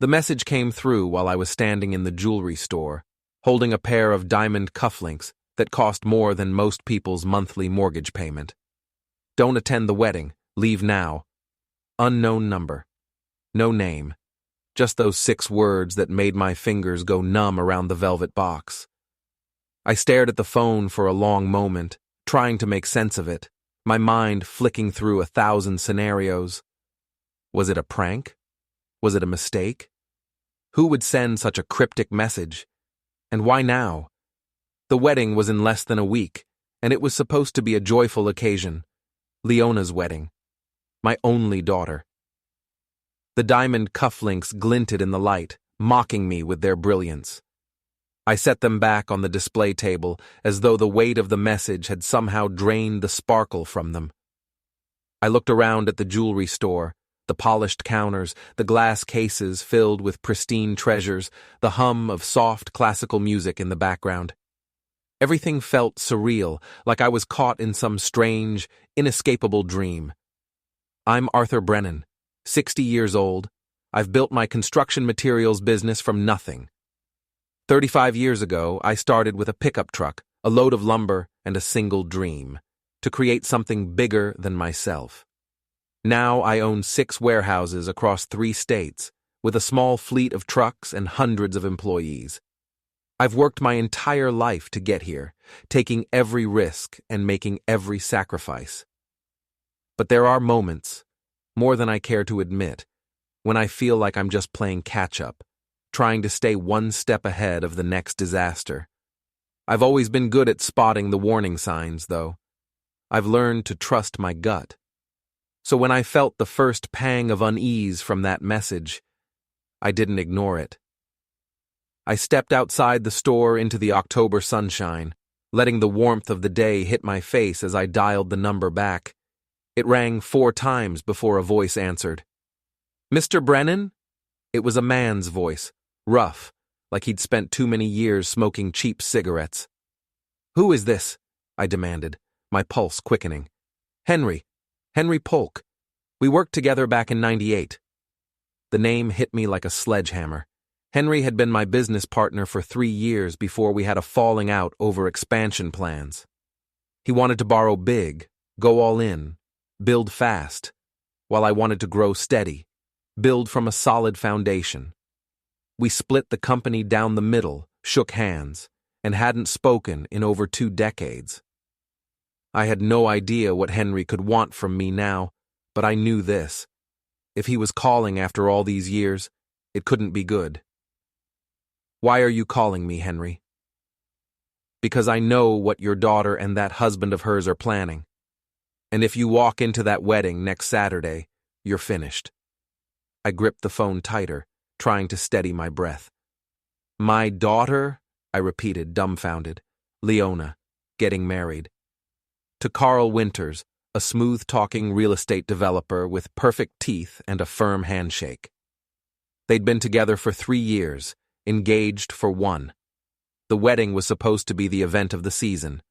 The message came through while I was standing in the jewelry store, holding a pair of diamond cufflinks that cost more than most people's monthly mortgage payment. Don't attend the wedding. Leave now. Unknown number. No name. Just those 6 words that made my fingers go numb around the velvet box. I stared at the phone for a long moment, trying to make sense of it, my mind flicking through 1,000 scenarios. Was it a prank? Was it a mistake? Who would send such a cryptic message? And why now? The wedding was in less than a week, and it was supposed to be a joyful occasion. Leona's wedding. My only daughter. The diamond cufflinks glinted in the light, mocking me with their brilliance. I set them back on the display table as though the weight of the message had somehow drained the sparkle from them. I looked around at the jewelry store, the polished counters, the glass cases filled with pristine treasures, the hum of soft classical music in the background. Everything felt surreal, like I was caught in some strange, inescapable dream. I'm Arthur Brennan, 60 years old. I've built my construction materials business from nothing. 35 years ago, I started with a pickup truck, a load of lumber, and a single dream: to create something bigger than myself. Now I own 6 warehouses across 3 states, with a small fleet of trucks and hundreds of employees. I've worked my entire life to get here, taking every risk and making every sacrifice. But there are moments, more than I care to admit, when I feel like I'm just playing catch-up, trying to stay one step ahead of the next disaster. I've always been good at spotting the warning signs, though. I've learned to trust my gut. So when I felt the first pang of unease from that message, I didn't ignore it. I stepped outside the store into the October sunshine, letting the warmth of the day hit my face as I dialed the number back. It rang 4 times before a voice answered. "Mr. Brennan?" It was a man's voice, rough, like he'd spent too many years smoking cheap cigarettes. "Who is this?" I demanded, my pulse quickening. Henry Polk. We worked together back in '98. The name hit me like a sledgehammer. Henry had been my business partner for 3 years before we had a falling out over expansion plans. He wanted to borrow big, go all in, build fast, while I wanted to grow steady, build from a solid foundation. We split the company down the middle, shook hands, and hadn't spoken in over 2 decades. I had no idea what Henry could want from me now, but I knew this. If he was calling after all these years, it couldn't be good. "Why are you calling me, Henry?" "Because I know what your daughter and that husband of hers are planning. And if you walk into that wedding next Saturday, you're finished." I gripped the phone tighter, trying to steady my breath. "My daughter?" I repeated, dumbfounded. "Leona, getting married. To Carl Winters, a smooth-talking real estate developer with perfect teeth and a firm handshake. They'd been together for 3 years, engaged for 1. The wedding was supposed to be the event of the season.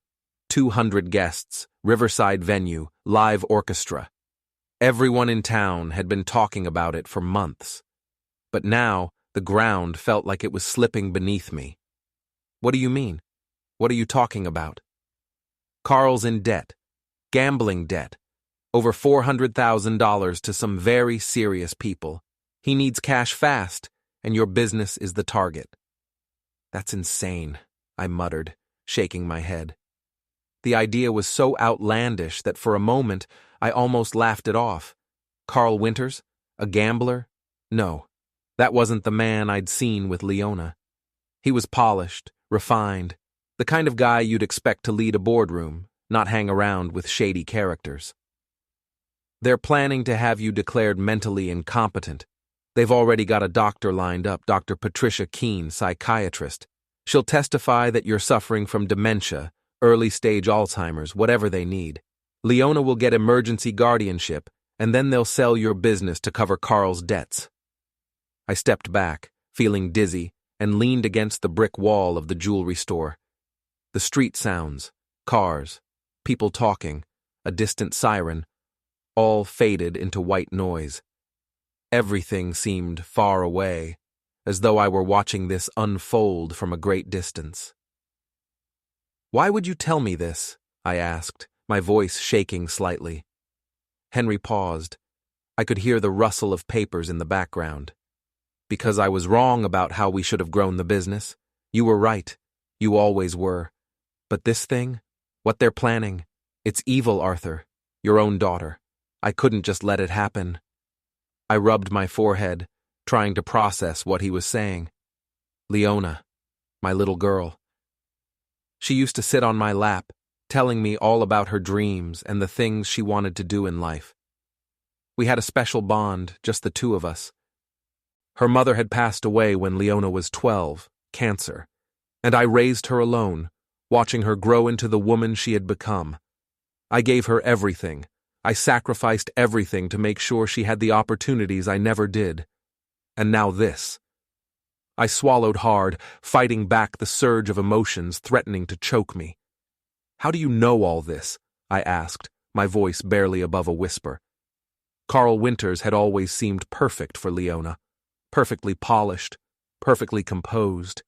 200 guests, riverside venue, live orchestra. Everyone in town had been talking about it for months. But now, the ground felt like it was slipping beneath me. "What do you mean? What are you talking about?" "Carl's in debt. Gambling debt. Over $400,000 to some very serious people. He needs cash fast, and your business is the target." "That's insane," I muttered, shaking my head. The idea was so outlandish that for a moment I almost laughed it off. Carl Winters? A gambler? No, that wasn't the man I'd seen with Leona. He was polished, refined, the kind of guy you'd expect to lead a boardroom, not hang around with shady characters. "They're planning to have you declared mentally incompetent. They've already got a doctor lined up, Dr. Patricia Keene, psychiatrist. She'll testify that you're suffering from dementia, early-stage Alzheimer's, whatever they need. Leona will get emergency guardianship, and then they'll sell your business to cover Carl's debts." I stepped back, feeling dizzy, and leaned against the brick wall of the jewelry store. The street sounds, cars, people talking, a distant siren, all faded into white noise. Everything seemed far away, as though I were watching this unfold from a great distance. "Why would you tell me this?" I asked, my voice shaking slightly. Henry paused. I could hear the rustle of papers in the background. "Because I was wrong about how we should have grown the business. You were right. You always were. But this thing, what they're planning, it's evil, Arthur. Your own daughter. I couldn't just let it happen." I rubbed my forehead, trying to process what he was saying. Leona, my little girl. She used to sit on my lap, telling me all about her dreams and the things she wanted to do in life. We had a special bond, just the two of us. Her mother had passed away when Leona was 12, cancer, and I raised her alone, watching her grow into the woman she had become. I gave her everything. I sacrificed everything to make sure she had the opportunities I never did. And now this. I swallowed hard, fighting back the surge of emotions threatening to choke me. "How do you know all this?" I asked, my voice barely above a whisper. Carl Winters had always seemed perfect for Leona. Perfectly polished, perfectly composed.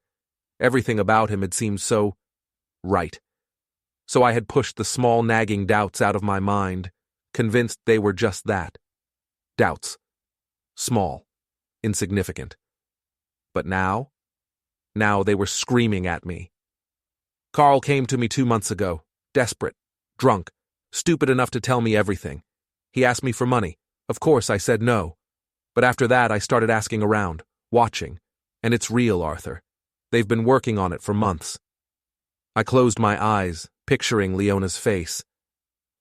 Everything about him had seemed so right. So I had pushed the small nagging doubts out of my mind, convinced they were just that. Doubts. Small. Insignificant. But now they were screaming at me. Carl came to me 2 months ago, desperate, drunk, stupid enough to tell me everything. He asked me for money. Of course, I said no. But after that, I started asking around, watching. And it's real, Arthur. They've been working on it for months. I closed my eyes, picturing Leona's face.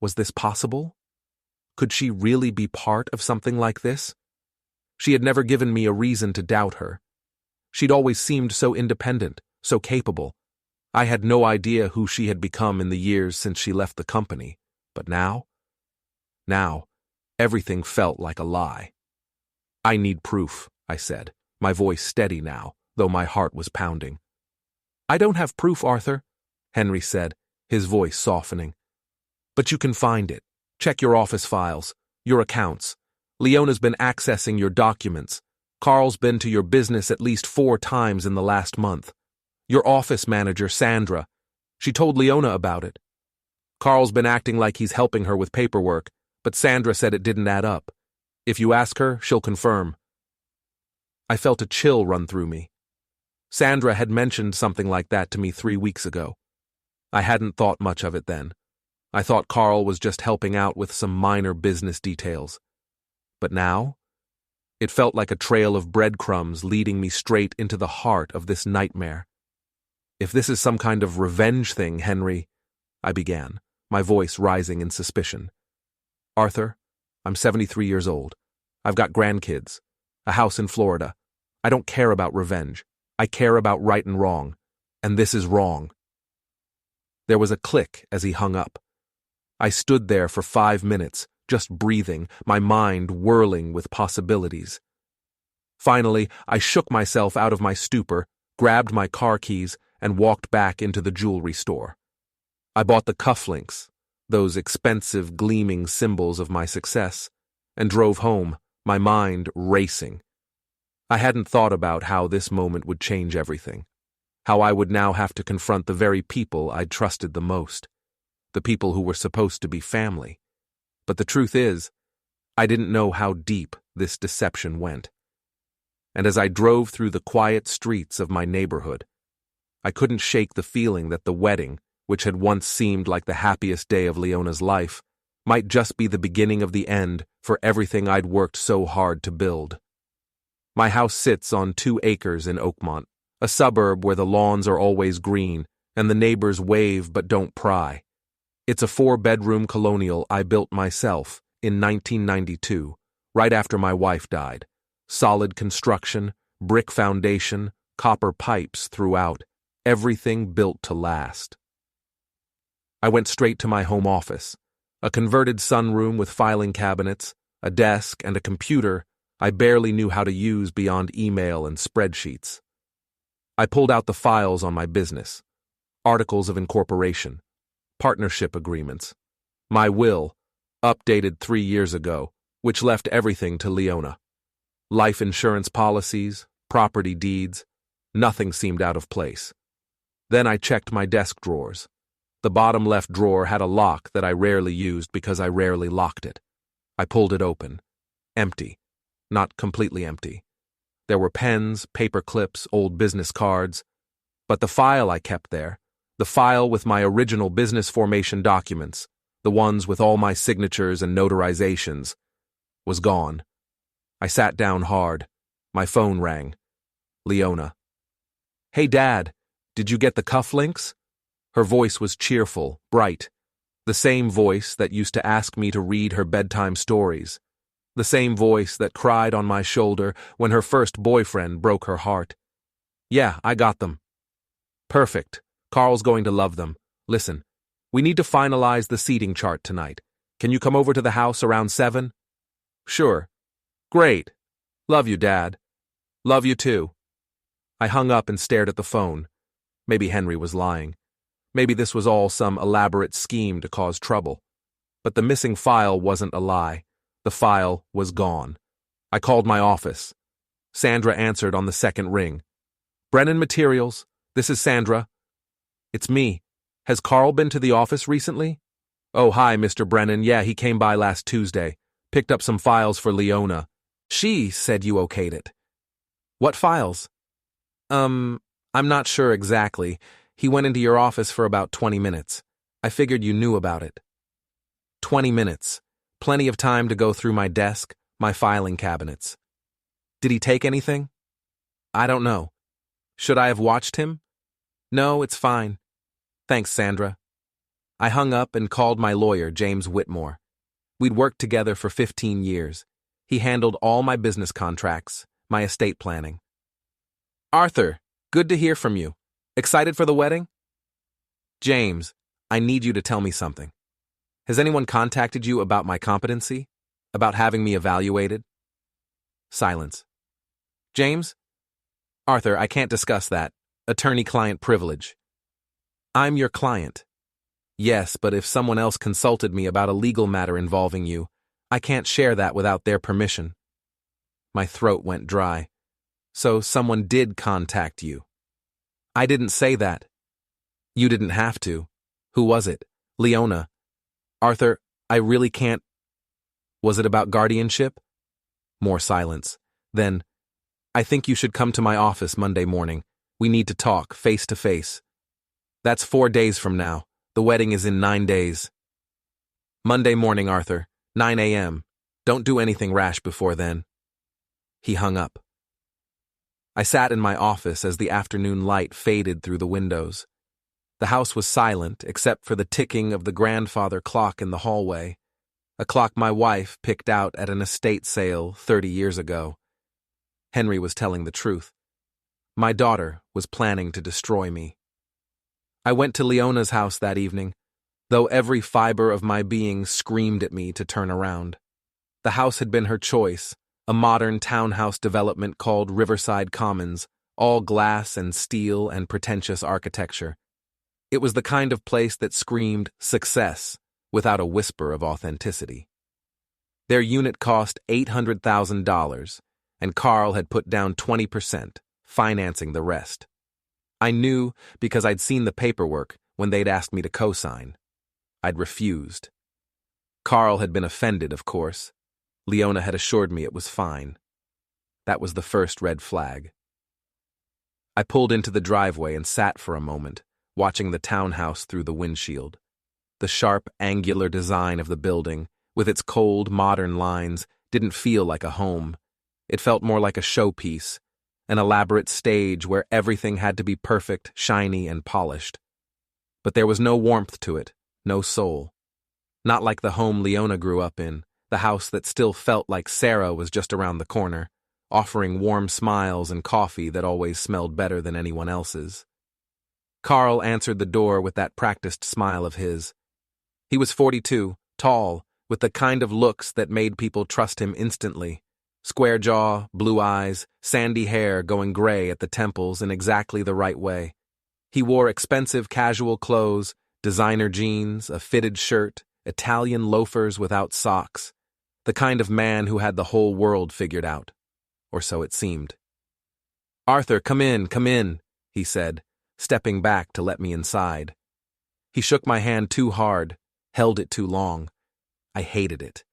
Was this possible? Could she really be part of something like this? She had never given me a reason to doubt her. She'd always seemed so independent, so capable. I had no idea who she had become in the years since she left the company. But now, everything felt like a lie. "I need proof," I said, my voice steady now, though my heart was pounding. "I don't have proof, Arthur," Henry said, his voice softening. "But you can find it. Check your office files, your accounts. Leona's been accessing your documents. Carl's been to your business at least 4 times in the last month. Your office manager, Sandra, she told Leona about it. Carl's been acting like he's helping her with paperwork, but Sandra said it didn't add up. If you ask her, she'll confirm." I felt a chill run through me. Sandra had mentioned something like that to me 3 weeks ago. I hadn't thought much of it then. I thought Carl was just helping out with some minor business details. But now, it felt like a trail of breadcrumbs leading me straight into the heart of this nightmare. "If this is some kind of revenge thing, Henry," I began, my voice rising in suspicion. "Arthur, I'm 73 years old. I've got grandkids, a house in Florida. I don't care about revenge. I care about right and wrong. And this is wrong." There was a click as he hung up. I stood there for 5 minutes, just breathing, my mind whirling with possibilities. Finally, I shook myself out of my stupor, grabbed my car keys, and walked back into the jewelry store. I bought the cufflinks, those expensive, gleaming symbols of my success, and drove home, my mind racing. I hadn't thought about how this moment would change everything, how I would now have to confront the very people I'd trusted the most, the people who were supposed to be family. But the truth is, I didn't know how deep this deception went. And as I drove through the quiet streets of my neighborhood, I couldn't shake the feeling that the wedding, which had once seemed like the happiest day of Leona's life, might just be the beginning of the end for everything I'd worked so hard to build. My house sits on 2 acres in Oakmont, a suburb where the lawns are always green and the neighbors wave but don't pry. It's a 4-bedroom colonial I built myself in 1992, right after my wife died. Solid construction, brick foundation, copper pipes throughout, everything built to last. I went straight to my home office, a converted sunroom with filing cabinets, a desk, and a computer I barely knew how to use beyond email and spreadsheets. I pulled out the files on my business, articles of incorporation, partnership agreements, my will, updated 3 years ago, which left everything to Leona. Life insurance policies, property deeds, nothing seemed out of place. Then I checked my desk drawers. The bottom left drawer had a lock that I rarely used because I rarely locked it. I pulled it open. Empty. Not completely empty. There were pens, paper clips, old business cards. But the file I kept there, the file with my original business formation documents, the ones with all my signatures and notarizations, was gone. I sat down hard. My phone rang. Leona. "Hey, Dad, did you get the cufflinks?" Her voice was cheerful, bright. The same voice that used to ask me to read her bedtime stories. The same voice that cried on my shoulder when her first boyfriend broke her heart. "Yeah, I got them." "Perfect. Carl's going to love them. Listen, we need to finalize the seating chart tonight. Can you come over to the house around 7? "Sure." "Great. Love you, Dad." "Love you too." I hung up and stared at the phone. Maybe Henry was lying. Maybe this was all some elaborate scheme to cause trouble. But the missing file wasn't a lie. The file was gone. I called my office. Sandra answered on the second ring. "Brennan Materials, this is Sandra." "It's me. Has Carl been to the office recently?" "Oh, hi, Mr. Brennan. Yeah, he came by last Tuesday. Picked up some files for Leona. She said you okayed it." "What files?" I'm not sure exactly. He went into your office for about 20 minutes. I figured you knew about it." 20 minutes. Plenty of time to go through my desk, my filing cabinets. "Did he take anything?" "I don't know." "Should I have watched him?" "No, it's fine. Thanks, Sandra." I hung up and called my lawyer, James Whitmore. We'd worked together for 15 years. He handled all my business contracts, my estate planning. "Arthur, good to hear from you. Excited for the wedding?" "James, I need you to tell me something. Has anyone contacted you about my competency? About having me evaluated?" Silence. "James?" "Arthur, I can't discuss that. Attorney-client privilege." "I'm your client." "Yes, but if someone else consulted me about a legal matter involving you, I can't share that without their permission." My throat went dry. "So someone did contact you?" "I didn't say that." "You didn't have to. Who was it?" "Leona." "Arthur, I really can't." "Was it about guardianship?" More silence. Then, "I think you should come to my office Monday morning. We need to talk, face to face." "That's 4 days from now. The wedding is in 9 days." "Monday morning, Arthur, 9 a.m. Don't do anything rash before then." He hung up. I sat in my office as the afternoon light faded through the windows. The house was silent except for the ticking of the grandfather clock in the hallway, a clock my wife picked out at an estate sale 30 years ago. Henry was telling the truth. My daughter was planning to destroy me. I went to Leona's house that evening, though every fiber of my being screamed at me to turn around. The house had been her choice, a modern townhouse development called Riverside Commons, all glass and steel and pretentious architecture. It was the kind of place that screamed success without a whisper of authenticity. Their unit cost $800,000, and Carl had put down 20%, financing the rest. I knew because I'd seen the paperwork when they'd asked me to co-sign. I'd refused. Carl had been offended, of course. Leona had assured me it was fine. That was the first red flag. I pulled into the driveway and sat for a moment, watching the townhouse through the windshield. The sharp, angular design of the building, with its cold, modern lines, didn't feel like a home. It felt more like a showpiece, an elaborate stage where everything had to be perfect, shiny, and polished. But there was no warmth to it, no soul. Not like the home Leona grew up in, the house that still felt like Sarah was just around the corner, offering warm smiles and coffee that always smelled better than anyone else's. Carl answered the door with that practiced smile of his. He was 42, tall, with the kind of looks that made people trust him instantly. Square jaw, blue eyes, sandy hair going gray at the temples in exactly the right way. He wore expensive casual clothes, designer jeans, a fitted shirt, Italian loafers without socks. The kind of man who had the whole world figured out. or so it seemed. "Arthur, come in," he said, stepping back to let me inside. He shook my hand too hard, held it too long. I hated it.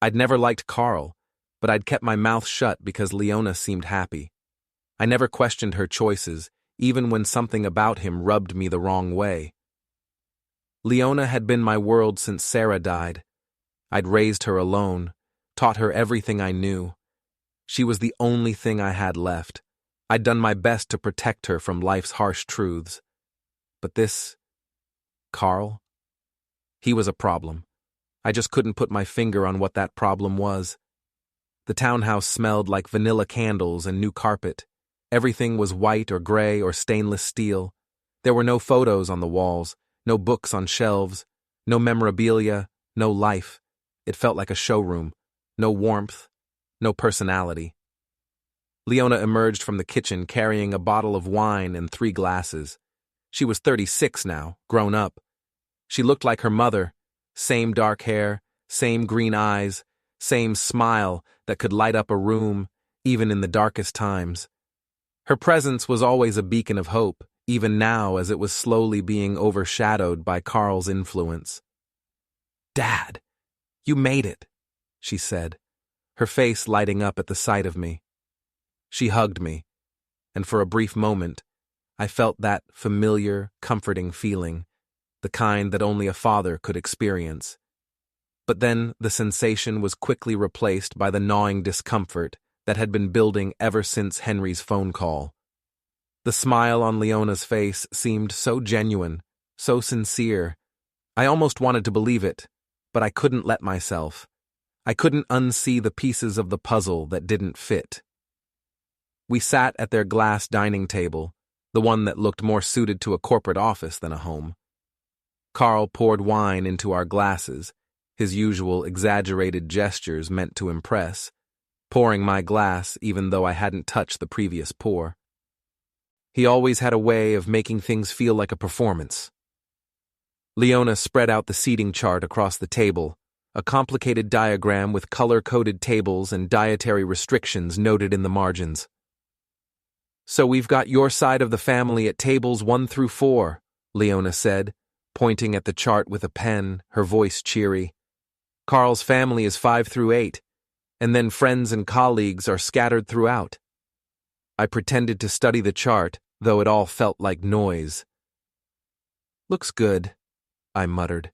I'd never liked Carl, but I'd kept my mouth shut because Leona seemed happy. I never questioned her choices, even when something about him rubbed me the wrong way. Leona had been my world since Sarah died. I'd raised her alone, taught her everything I knew. She was the only thing I had left. I'd done my best to protect her from life's harsh truths. But this... Carl? He was a problem. I just couldn't put my finger on what that problem was. The townhouse smelled like vanilla candles and new carpet. Everything was white or gray or stainless steel. There were no photos on the walls, no books on shelves, no memorabilia, no life. It felt like a showroom. No warmth, no personality. Leona emerged from the kitchen carrying a bottle of wine and 3 glasses. She was 36 now, grown up. She looked like her mother, same dark hair, same green eyes, same smile that could light up a room, even in the darkest times. Her presence was always a beacon of hope, even now as it was slowly being overshadowed by Carl's influence. "Dad, you made it," she said, her face lighting up at the sight of me. She hugged me, and for a brief moment, I felt that familiar, comforting feeling, the kind that only a father could experience. But then the sensation was quickly replaced by the gnawing discomfort that had been building ever since Henry's phone call. The smile on Leona's face seemed so genuine, so sincere. I almost wanted to believe it, but I couldn't let myself. I couldn't unsee the pieces of the puzzle that didn't fit. We sat at their glass dining table, the one that looked more suited to a corporate office than a home. Carl poured wine into our glasses, his usual exaggerated gestures meant to impress, pouring my glass even though I hadn't touched the previous pour. He always had a way of making things feel like a performance. Leona spread out the seating chart across the table, a complicated diagram with color-coded tables and dietary restrictions noted in the margins. "So we've got your side of the family at tables 1 through 4, Leona said, pointing at the chart with a pen, her voice cheery. "Carl's family is 5 through 8, and then friends and colleagues are scattered throughout." I pretended to study the chart, though it all felt like noise. "Looks good," I muttered.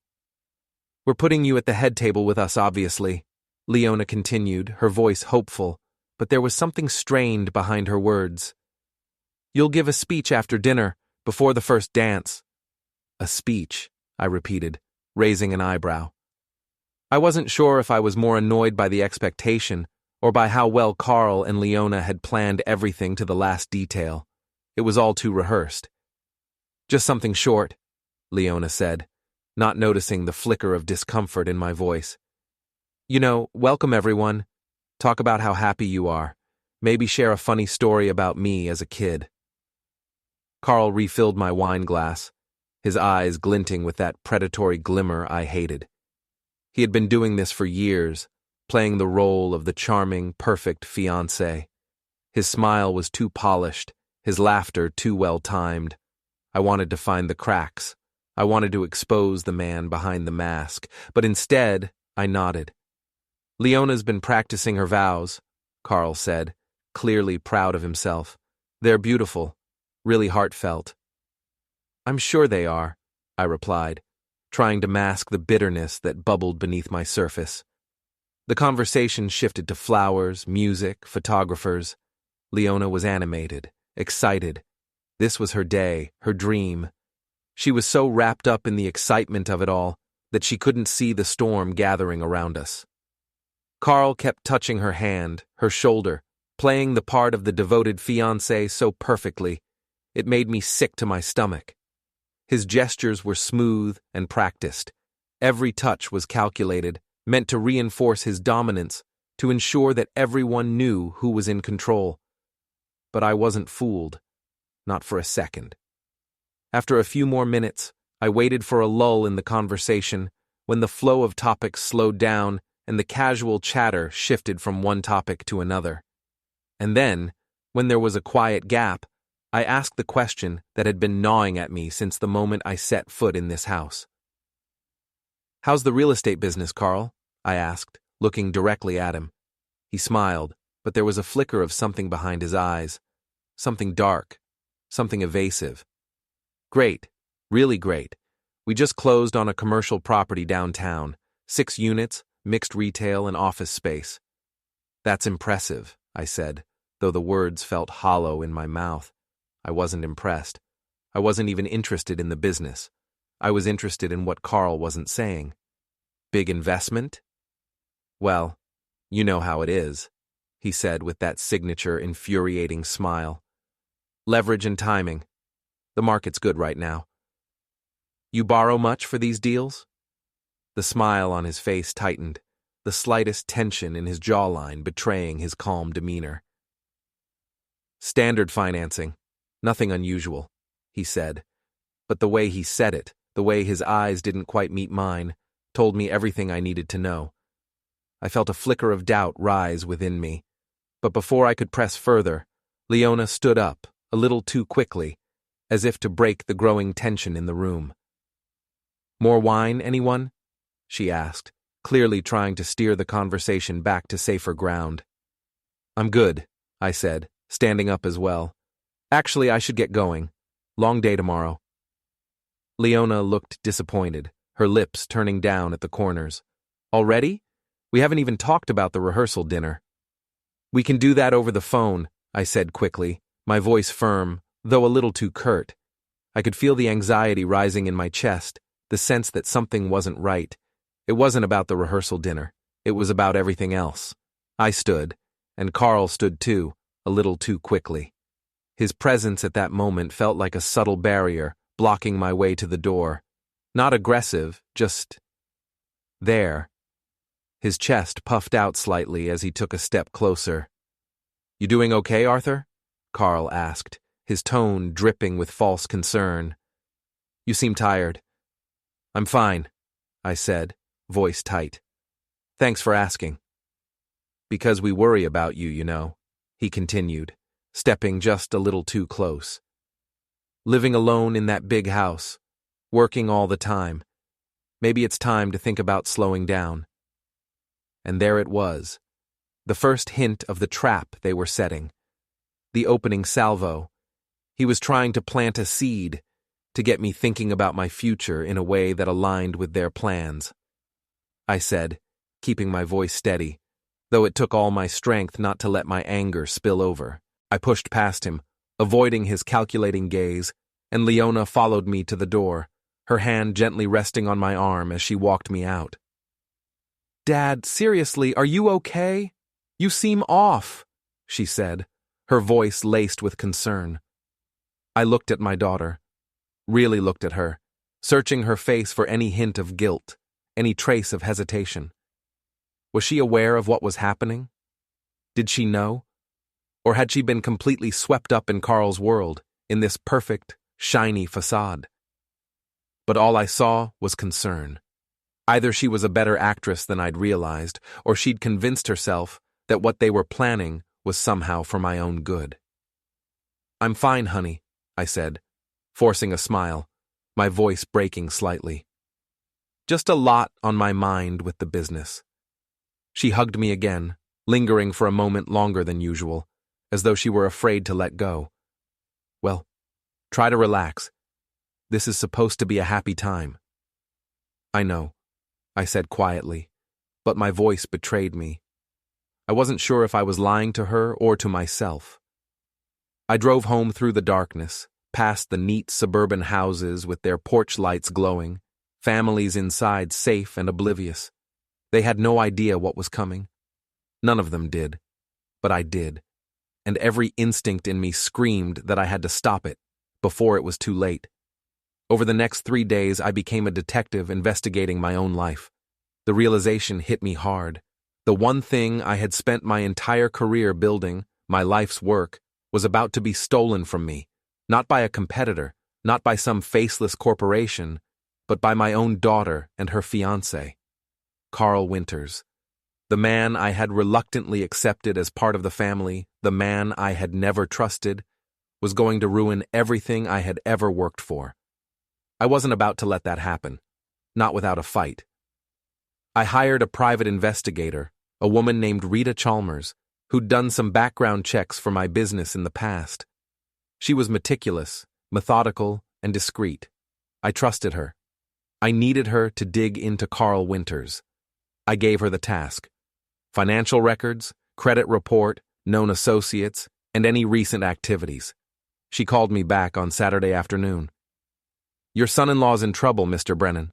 "We're putting you at the head table with us, obviously," Leona continued, her voice hopeful, but there was something strained behind her words. "You'll give a speech after dinner, before the first dance." "A speech," I repeated, raising an eyebrow. I wasn't sure if I was more annoyed by the expectation or by how well Carl and Leona had planned everything to the last detail. It was all too rehearsed. "Just something short," Leona said, not noticing the flicker of discomfort in my voice. "You know, welcome everyone. Talk about how happy you are. Maybe share a funny story about me as a kid." Carl refilled my wine glass, his eyes glinting with that predatory glimmer I hated. He had been doing this for years, playing the role of the charming, perfect fiancé. His smile was too polished, his laughter too well-timed. I wanted to find the cracks. I wanted to expose the man behind the mask, but instead, I nodded. "Leona's been practicing her vows," Carl said, clearly proud of himself. "They're beautiful, really heartfelt." "I'm sure they are," I replied, trying to mask the bitterness that bubbled beneath my surface. The conversation shifted to flowers, music, photographers. Leona was animated, excited. This was her day, her dream. She was so wrapped up in the excitement of it all that she couldn't see the storm gathering around us. Carl kept touching her hand, her shoulder, playing the part of the devoted fiancé so perfectly, it made me sick to my stomach. His gestures were smooth and practiced. Every touch was calculated, meant to reinforce his dominance, to ensure that everyone knew who was in control. But I wasn't fooled, not for a second. After a few more minutes, I waited for a lull in the conversation, when the flow of topics slowed down and the casual chatter shifted from one topic to another. And then, when there was a quiet gap, I asked the question that had been gnawing at me since the moment I set foot in this house. "How's the real estate business, Carl?" I asked, looking directly at him. He smiled, but there was a flicker of something behind his eyes. Something dark. Something evasive. "Great. Really great. We just closed on a commercial property downtown. 6 units, mixed retail and office space." "That's impressive," I said, though the words felt hollow in my mouth. I wasn't impressed. I wasn't even interested in the business. I was interested in what Carl wasn't saying. "Big investment?" "Well, you know how it is," he said with that signature infuriating smile. "Leverage and timing. The market's good right now." "You borrow much for these deals?" The smile on his face tightened, the slightest tension in his jawline betraying his calm demeanor. "Standard financing. Nothing unusual," he said. But the way he said it, the way his eyes didn't quite meet mine, told me everything I needed to know. I felt a flicker of doubt rise within me. But before I could press further, Leona stood up, a little too quickly, as if to break the growing tension in the room. "More wine, anyone?" she asked, clearly trying to steer the conversation back to safer ground. "I'm good," I said, standing up as well. "Actually, I should get going. Long day tomorrow." Leona looked disappointed, her lips turning down at the corners. "Already? We haven't even talked about the rehearsal dinner." "We can do that over the phone," I said quickly, my voice firm, though a little too curt. I could feel the anxiety rising in my chest, the sense that something wasn't right. It wasn't about the rehearsal dinner. It was about everything else. I stood, and Carl stood too, a little too quickly. His presence at that moment felt like a subtle barrier, blocking my way to the door. Not aggressive, just there. His chest puffed out slightly as he took a step closer. "You doing okay, Arthur?" Carl asked, his tone dripping with false concern. "You seem tired." "I'm fine," I said, voice tight. "Thanks for asking." "Because we worry about you, you know," he continued, stepping just a little too close. "Living alone in that big house, working all the time. Maybe it's time to think about slowing down." And there it was, the first hint of the trap they were setting. The opening salvo. He was trying to plant a seed, to get me thinking about my future in a way that aligned with their plans. I said, keeping my voice steady, though it took all my strength not to let my anger spill over. I pushed past him, avoiding his calculating gaze, and Leona followed me to the door, her hand gently resting on my arm as she walked me out. "Dad, seriously, are you okay? You seem off," she said, her voice laced with concern. I looked at my daughter, really looked at her, searching her face for any hint of guilt, any trace of hesitation. Was she aware of what was happening? Did she know? Or had she been completely swept up in Carl's world, in this perfect, shiny facade? But all I saw was concern. Either she was a better actress than I'd realized, or she'd convinced herself that what they were planning was somehow for my own good. "I'm fine, honey," I said, forcing a smile, my voice breaking slightly. "Just a lot on my mind with the business." She hugged me again, lingering for a moment longer than usual, as though she were afraid to let go. "Well, try to relax. This is supposed to be a happy time." "I know," I said quietly, but my voice betrayed me. I wasn't sure if I was lying to her or to myself. I drove home through the darkness, past the neat suburban houses with their porch lights glowing, families inside safe and oblivious. They had no idea what was coming. None of them did, but I did, and every instinct in me screamed that I had to stop it before it was too late. Over the next 3 days, I became a detective investigating my own life. The realization hit me hard. The one thing I had spent my entire career building, my life's work, was about to be stolen from me, not by a competitor, not by some faceless corporation, but by my own daughter and her fiancé, Carl Winters. The man I had reluctantly accepted as part of the family, the man I had never trusted, was going to ruin everything I had ever worked for. I wasn't about to let that happen, not without a fight. I hired a private investigator, a woman named Rita Chalmers, who'd done some background checks for my business in the past. She was meticulous, methodical, and discreet. I trusted her. I needed her to dig into Carl Winters. I gave her the task: financial records, credit report, known associates, and any recent activities. She called me back on Saturday afternoon. "Your son-in-law's in trouble, Mr. Brennan."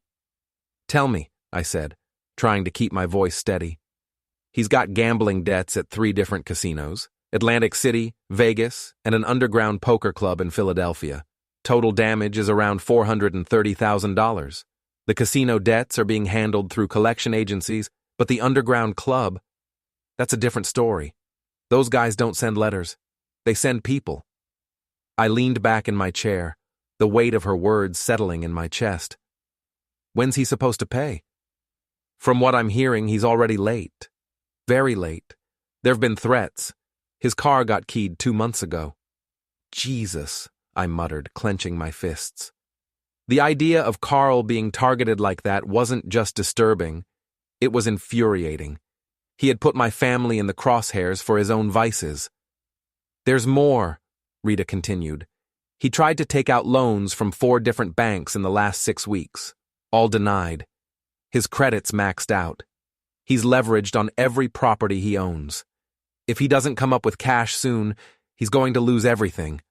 "Tell me," I said, trying to keep my voice steady. "He's got gambling debts at 3 different casinos: Atlantic City, Vegas, and an underground poker club in Philadelphia. Total damage is around $430,000. The casino debts are being handled through collection agencies, but the underground club, that's a different story. Those guys don't send letters. They send people." I leaned back in my chair, the weight of her words settling in my chest. "When's he supposed to pay?" "From what I'm hearing, he's already late. Very late. There've been threats. His car got keyed 2 months ago." "Jesus," I muttered, clenching my fists. The idea of Carl being targeted like that wasn't just disturbing, it was infuriating. He had put my family in the crosshairs for his own vices. "There's more," Rita continued. "He tried to take out loans from 4 different banks in the last 6 weeks. All denied. His credit's maxed out. He's leveraged on every property he owns. If he doesn't come up with cash soon, he's going to lose everything."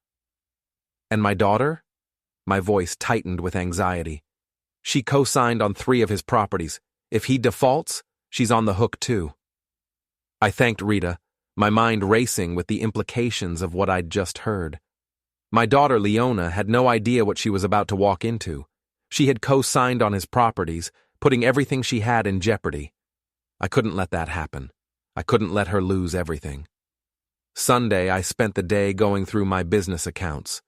"And my daughter?" My voice tightened with anxiety. "She co-signed on 3 of his properties. If he defaults, she's on the hook too." I thanked Rita, my mind racing with the implications of what I'd just heard. My daughter Leona had no idea what she was about to walk into. She had co-signed on his properties, putting everything she had in jeopardy. I couldn't let that happen. I couldn't let her lose everything. Sunday, I spent the day going through my business accounts.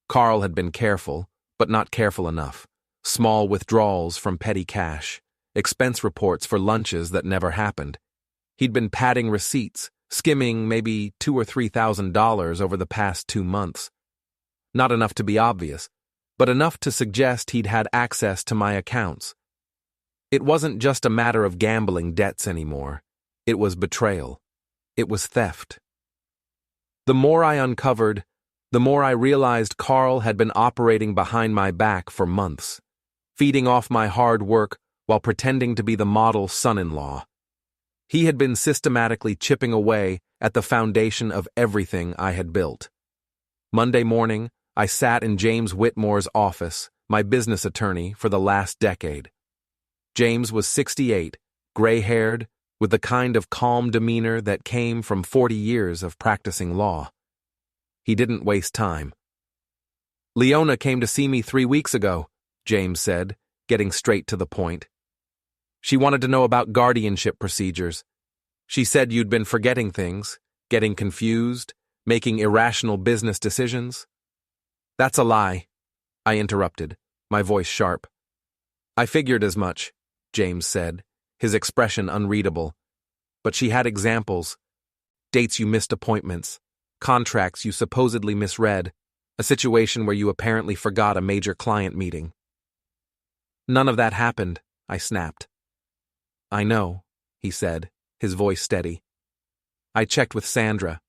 Carl had been careful, but not careful enough. Small withdrawals from petty cash, expense reports for lunches that never happened. He'd been padding receipts, skimming maybe $2,000 or $3,000 over the past 2 months. Not enough to be obvious, but enough to suggest he'd had access to my accounts. It wasn't just a matter of gambling debts anymore. It was betrayal. It was theft. The more I uncovered, the more I realized Carl had been operating behind my back for months, feeding off my hard work while pretending to be the model son-in-law. He had been systematically chipping away at the foundation of everything I had built. Monday morning, I sat in James Whitmore's office, my business attorney for the last decade. James was 68, gray-haired, with the kind of calm demeanor that came from 40 years of practicing law. He didn't waste time. "Leona came to see me 3 weeks ago," James said, getting straight to the point. "She wanted to know about guardianship procedures. She said you'd been forgetting things, getting confused, making irrational business decisions." "That's a lie," I interrupted, my voice sharp. "I figured as much," James said, his expression unreadable. "But she had examples. Dates you missed appointments, contracts you supposedly misread, a situation where you apparently forgot a major client meeting." "None of that happened," I snapped. "I know," he said, his voice steady. "I checked with Sandra.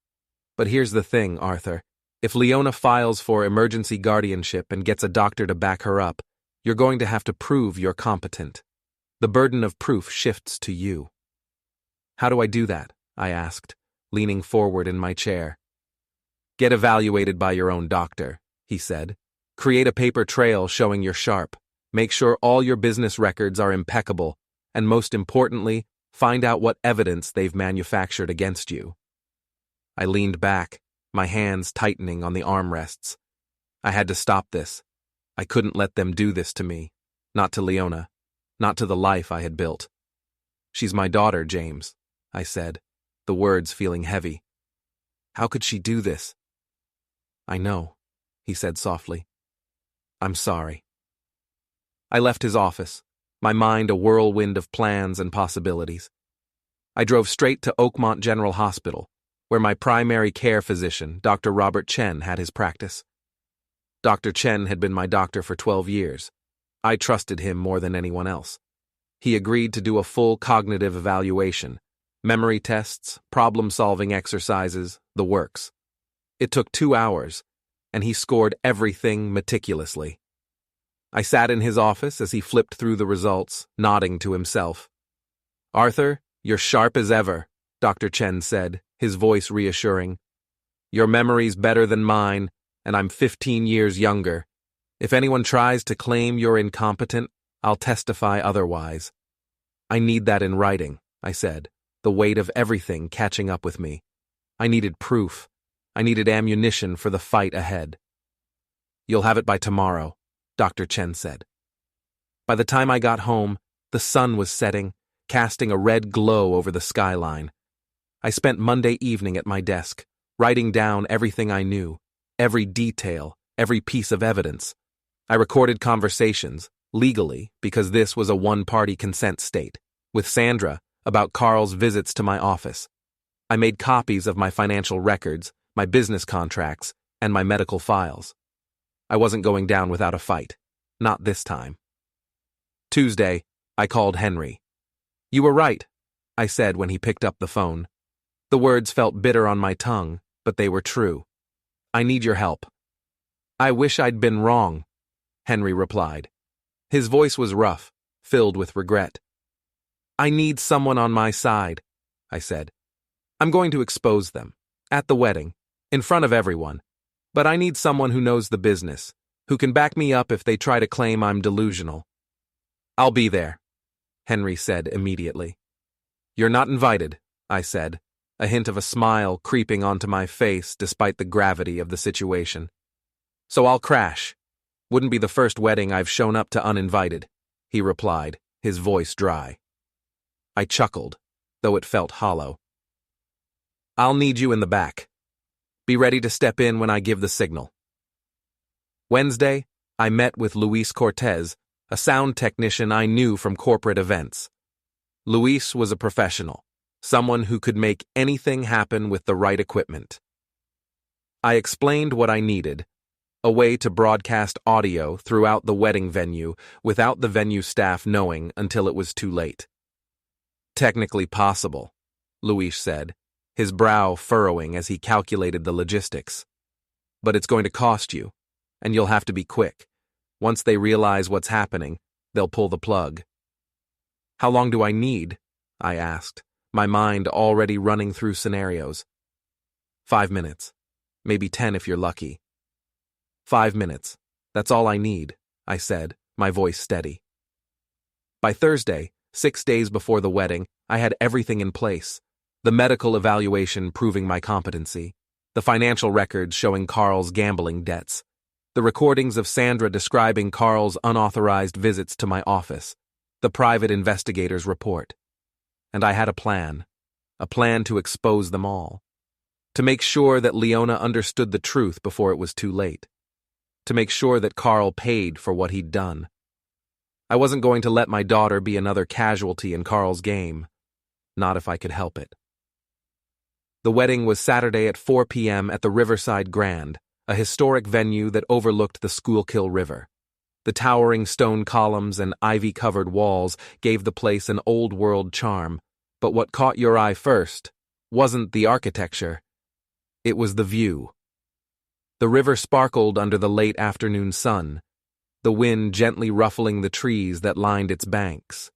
But here's the thing, Arthur. If Leona files for emergency guardianship and gets a doctor to back her up, you're going to have to prove you're competent. The burden of proof shifts to you." "How do I do that?" I asked, leaning forward in my chair. "Get evaluated by your own doctor," he said. "Create a paper trail showing you're sharp. Make sure all your business records are impeccable, and most importantly, find out what evidence they've manufactured against you." I leaned back, my hands tightening on the armrests. I had to stop this. I couldn't let them do this to me. Not to Leona. Not to the life I had built. "She's my daughter, James," I said, the words feeling heavy. "How could she do this?" "I know," he said softly. "I'm sorry." I left his office, my mind a whirlwind of plans and possibilities. I drove straight to Oakmont General Hospital, where my primary care physician, Dr. Robert Chen, had his practice. Dr. Chen had been my doctor for 12 years. I trusted him more than anyone else. He agreed to do a full cognitive evaluation, memory tests, problem-solving exercises, the works. It took 2 hours, and he scored everything meticulously. I sat in his office as he flipped through the results, nodding to himself. "Arthur, you're sharp as ever," Dr. Chen said, his voice reassuring. "Your memory's better than mine, and I'm 15 years younger. If anyone tries to claim you're incompetent, I'll testify otherwise." "I need that in writing," I said, the weight of everything catching up with me. I needed proof. I needed ammunition for the fight ahead. "You'll have it by tomorrow," Dr. Chen said. By the time I got home, the sun was setting, casting a red glow over the skyline. I spent Monday evening at my desk, writing down everything I knew, every detail, every piece of evidence. I recorded conversations, legally, because this was a one-party consent state, with Sandra about Carl's visits to my office. I made copies of my financial records, my business contracts, and my medical files. I wasn't going down without a fight. Not this time. Tuesday, I called Henry. "You were right," I said when he picked up the phone. The words felt bitter on my tongue, but they were true. "I need your help." "I wish I'd been wrong," Henry replied. His voice was rough, filled with regret. "I need someone on my side," I said. "I'm going to expose them, at the wedding, in front of everyone. But I need someone who knows the business, who can back me up if they try to claim I'm delusional." "I'll be there," Henry said immediately. "You're not invited," I said, a hint of a smile creeping onto my face despite the gravity of the situation. "So I'll crash. Wouldn't be the first wedding I've shown up to uninvited," he replied, his voice dry. I chuckled, though it felt hollow. "I'll need you in the back. Be ready to step in when I give the signal." Wednesday, I met with Luis Cortez, a sound technician I knew from corporate events. Luis was a professional, someone who could make anything happen with the right equipment. I explained what I needed, a way to broadcast audio throughout the wedding venue without the venue staff knowing until it was too late. "Technically possible," Luis said, his brow furrowing as he calculated the logistics. "But it's going to cost you, and you'll have to be quick. Once they realize what's happening, they'll pull the plug." "How long do I need?" I asked, my mind already running through scenarios. 5 minutes. Maybe 10 if you're lucky." 5 minutes. That's all I need," I said, my voice steady. By Thursday, 6 days before the wedding, I had everything in place. The medical evaluation proving my competency, the financial records showing Carl's gambling debts, the recordings of Sandra describing Carl's unauthorized visits to my office, the private investigator's report. And I had a plan to expose them all, to make sure that Leona understood the truth before it was too late, to make sure that Carl paid for what he'd done. I wasn't going to let my daughter be another casualty in Carl's game, not if I could help it. The wedding was Saturday at 4 p.m. at the Riverside Grand, a historic venue that overlooked the Schuylkill River. The towering stone columns and ivy-covered walls gave the place an old-world charm, but what caught your eye first wasn't the architecture. It was the view. The river sparkled under the late afternoon sun, the wind gently ruffling the trees that lined its banks.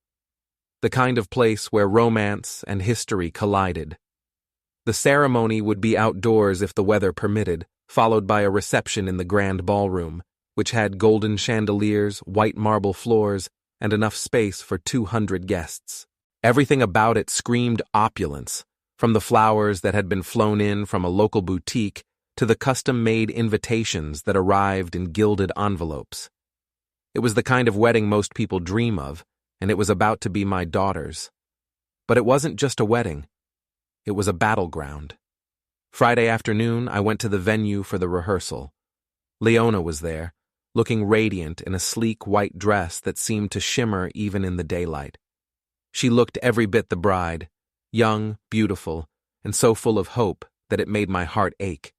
The kind of place where romance and history collided. The ceremony would be outdoors if the weather permitted, followed by a reception in the grand ballroom, which had golden chandeliers, white marble floors, and enough space for 200 guests. Everything about it screamed opulence, from the flowers that had been flown in from a local boutique to the custom-made invitations that arrived in gilded envelopes. It was the kind of wedding most people dream of, and it was about to be my daughter's. But it wasn't just a wedding. It was a battleground. Friday afternoon, I went to the venue for the rehearsal. Leona was there, looking radiant in a sleek white dress that seemed to shimmer even in the daylight. She looked every bit the bride, young, beautiful, and so full of hope that it made my heart ache.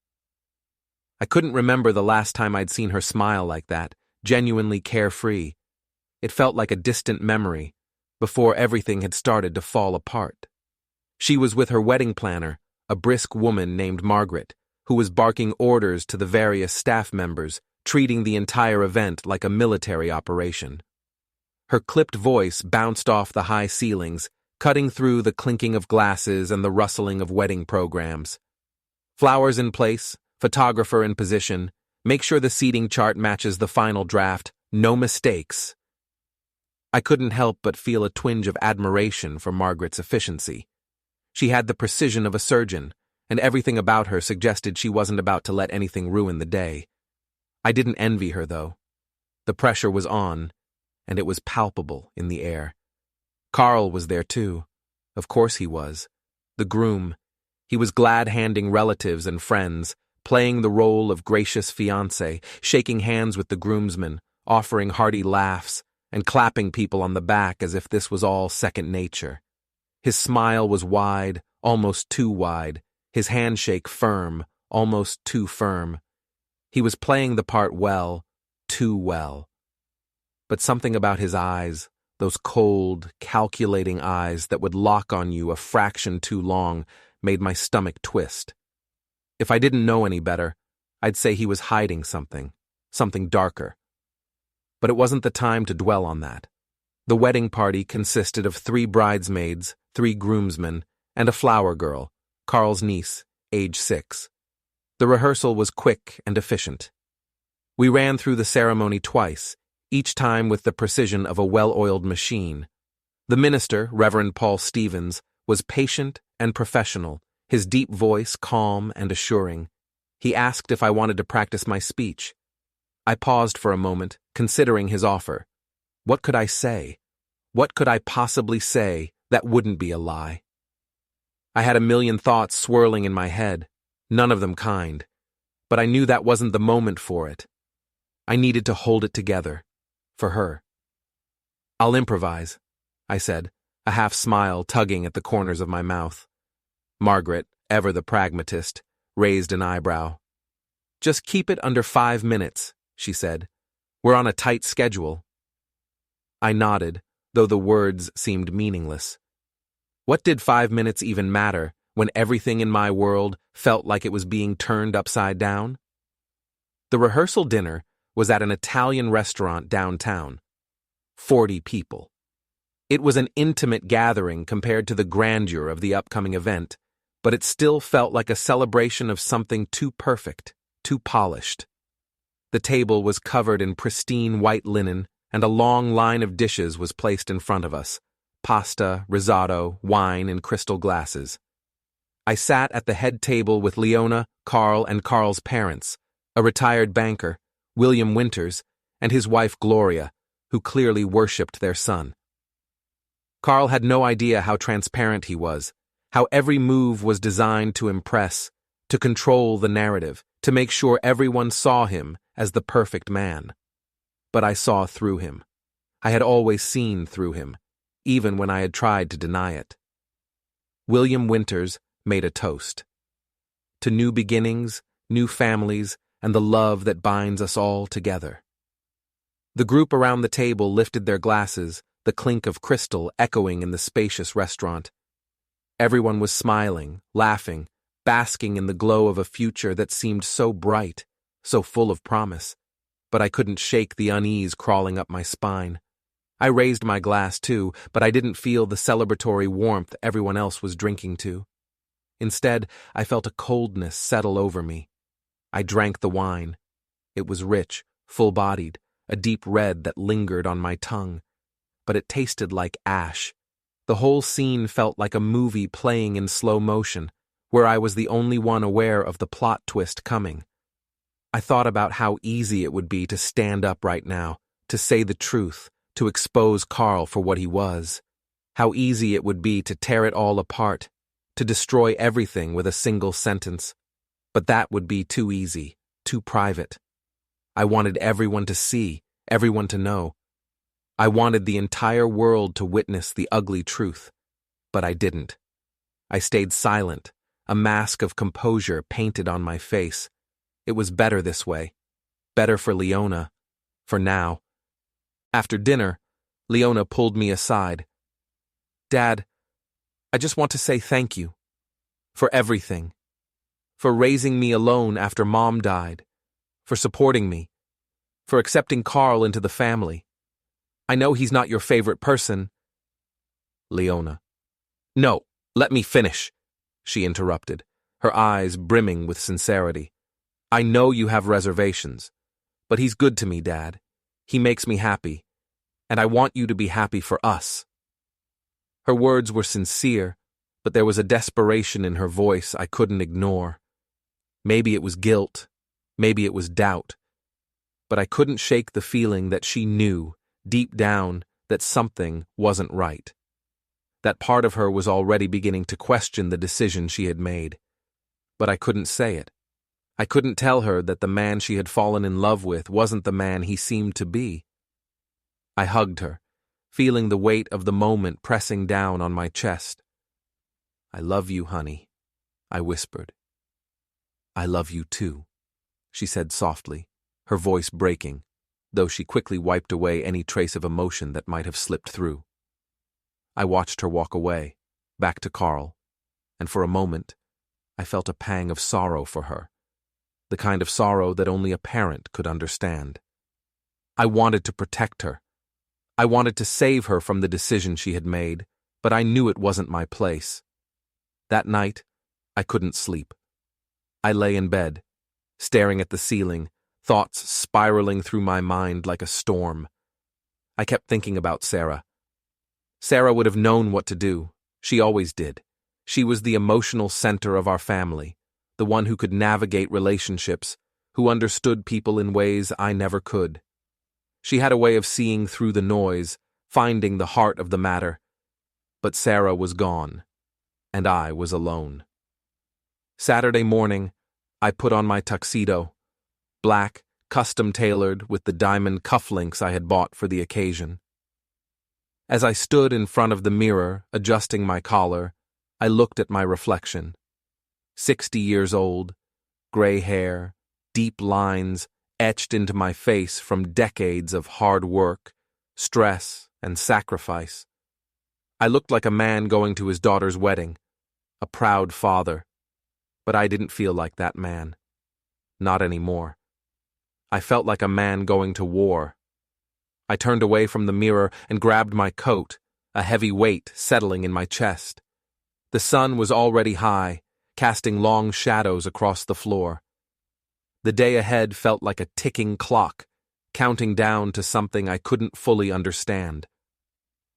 I couldn't remember the last time I'd seen her smile like that, genuinely carefree. It felt like a distant memory, before everything had started to fall apart. She was with her wedding planner, a brisk woman named Margaret, who was barking orders to the various staff members, treating the entire event like a military operation. Her clipped voice bounced off the high ceilings, cutting through the clinking of glasses and the rustling of wedding programs. Flowers in place, photographer in position, make sure the seating chart matches the final draft, no mistakes. I couldn't help but feel a twinge of admiration for Margaret's efficiency. She had the precision of a surgeon, and everything about her suggested she wasn't about to let anything ruin the day. I didn't envy her, though. The pressure was on, and it was palpable in the air. Carl was there, too. Of course he was. The groom. He was glad-handing relatives and friends, playing the role of gracious fiancé, shaking hands with the groomsmen, offering hearty laughs, and clapping people on the back as if this was all second nature. His smile was wide, almost too wide, his handshake firm, almost too firm. He was playing the part well, too well. But something about his eyes, those cold, calculating eyes that would lock on you a fraction too long, made my stomach twist. If I didn't know any better, I'd say he was hiding something darker. But it wasn't the time to dwell on that. The wedding party consisted of 3 bridesmaids, 3 groomsmen, and a flower girl, Carl's niece, age 6. The rehearsal was quick and efficient. We ran through the ceremony twice, each time with the precision of a well-oiled machine. The minister, Reverend Paul Stevens, was patient and professional, his deep voice calm and assuring. He asked if I wanted to practice my speech. I paused for a moment, considering his offer. What could I say? What could I possibly say that wouldn't be a lie? I had a million thoughts swirling in my head, none of them kind, but I knew that wasn't the moment for it. I needed to hold it together, for her. "I'll improvise," I said, a half smile tugging at the corners of my mouth. Margaret, ever the pragmatist, raised an eyebrow. "Just keep it under 5 minutes," she said. "We're on a tight schedule." I nodded, though the words seemed meaningless. What did 5 minutes even matter when everything in my world felt like it was being turned upside down? The rehearsal dinner was at an Italian restaurant downtown. 40 people. It was an intimate gathering compared to the grandeur of the upcoming event, but it still felt like a celebration of something too perfect, too polished. The table was covered in pristine white linen, and a long line of dishes was placed in front of us: pasta, risotto, wine in crystal glasses. I sat at the head table with Leona, Carl, and Carl's parents, a retired banker, William Winters, and his wife Gloria, who clearly worshipped their son. Carl had no idea how transparent he was, how every move was designed to impress, to control the narrative, to make sure everyone saw him as the perfect man. But I saw through him. I had always seen through him, even when I had tried to deny it. William Winters made a toast. To new beginnings, new families, and the love that binds us all together. The group around the table lifted their glasses, the clink of crystal echoing in the spacious restaurant. Everyone was smiling, laughing, basking in the glow of a future that seemed so bright, so full of promise. But I couldn't shake the unease crawling up my spine. I raised my glass too, but I didn't feel the celebratory warmth everyone else was drinking to. Instead, I felt a coldness settle over me. I drank the wine. It was rich, full-bodied, a deep red that lingered on my tongue. But it tasted like ash. The whole scene felt like a movie playing in slow motion, where I was the only one aware of the plot twist coming. I thought about how easy it would be to stand up right now, to say the truth, to expose Carl for what he was. How easy it would be to tear it all apart, to destroy everything with a single sentence. But that would be too easy, too private. I wanted everyone to see, everyone to know. I wanted the entire world to witness the ugly truth, but I didn't. I stayed silent, a mask of composure painted on my face. It was better this way. Better for Leona. For now. After dinner, Leona pulled me aside. "Dad, I just want to say thank you. For everything. For raising me alone after Mom died. For supporting me. For accepting Carl into the family. I know he's not your favorite person." Leona. "No, let me finish," she interrupted, her eyes brimming with sincerity. "I know you have reservations, but he's good to me, Dad. He makes me happy, and I want you to be happy for us." Her words were sincere, but there was a desperation in her voice I couldn't ignore. Maybe it was guilt, maybe it was doubt, but I couldn't shake the feeling that she knew, deep down, that something wasn't right. That part of her was already beginning to question the decision she had made. But I couldn't say it. I couldn't tell her that the man she had fallen in love with wasn't the man he seemed to be. I hugged her, feeling the weight of the moment pressing down on my chest. "I love you, honey," I whispered. "I love you too," she said softly, her voice breaking, though she quickly wiped away any trace of emotion that might have slipped through. I watched her walk away, back to Carl, and for a moment, I felt a pang of sorrow for her, the kind of sorrow that only a parent could understand. I wanted to protect her. I wanted to save her from the decision she had made, but I knew it wasn't my place. That night, I couldn't sleep. I lay in bed, staring at the ceiling, thoughts spiraling through my mind like a storm. I kept thinking about Sarah. Sarah would have known what to do. She always did. She was the emotional center of our family, the one who could navigate relationships, who understood people in ways I never could. She had a way of seeing through the noise, finding the heart of the matter. But Sarah was gone, and I was alone. Saturday morning, I put on my tuxedo, black, custom-tailored with the diamond cufflinks I had bought for the occasion. As I stood in front of the mirror, adjusting my collar, I looked at my reflection. 60 years old, gray hair, deep lines etched into my face from decades of hard work, stress, and sacrifice. I looked like a man going to his daughter's wedding, a proud father, but I didn't feel like that man. Not anymore. I felt like a man going to war. I turned away from the mirror and grabbed my coat, a heavy weight settling in my chest. The sun was already high, casting long shadows across the floor. The day ahead felt like a ticking clock, counting down to something I couldn't fully understand.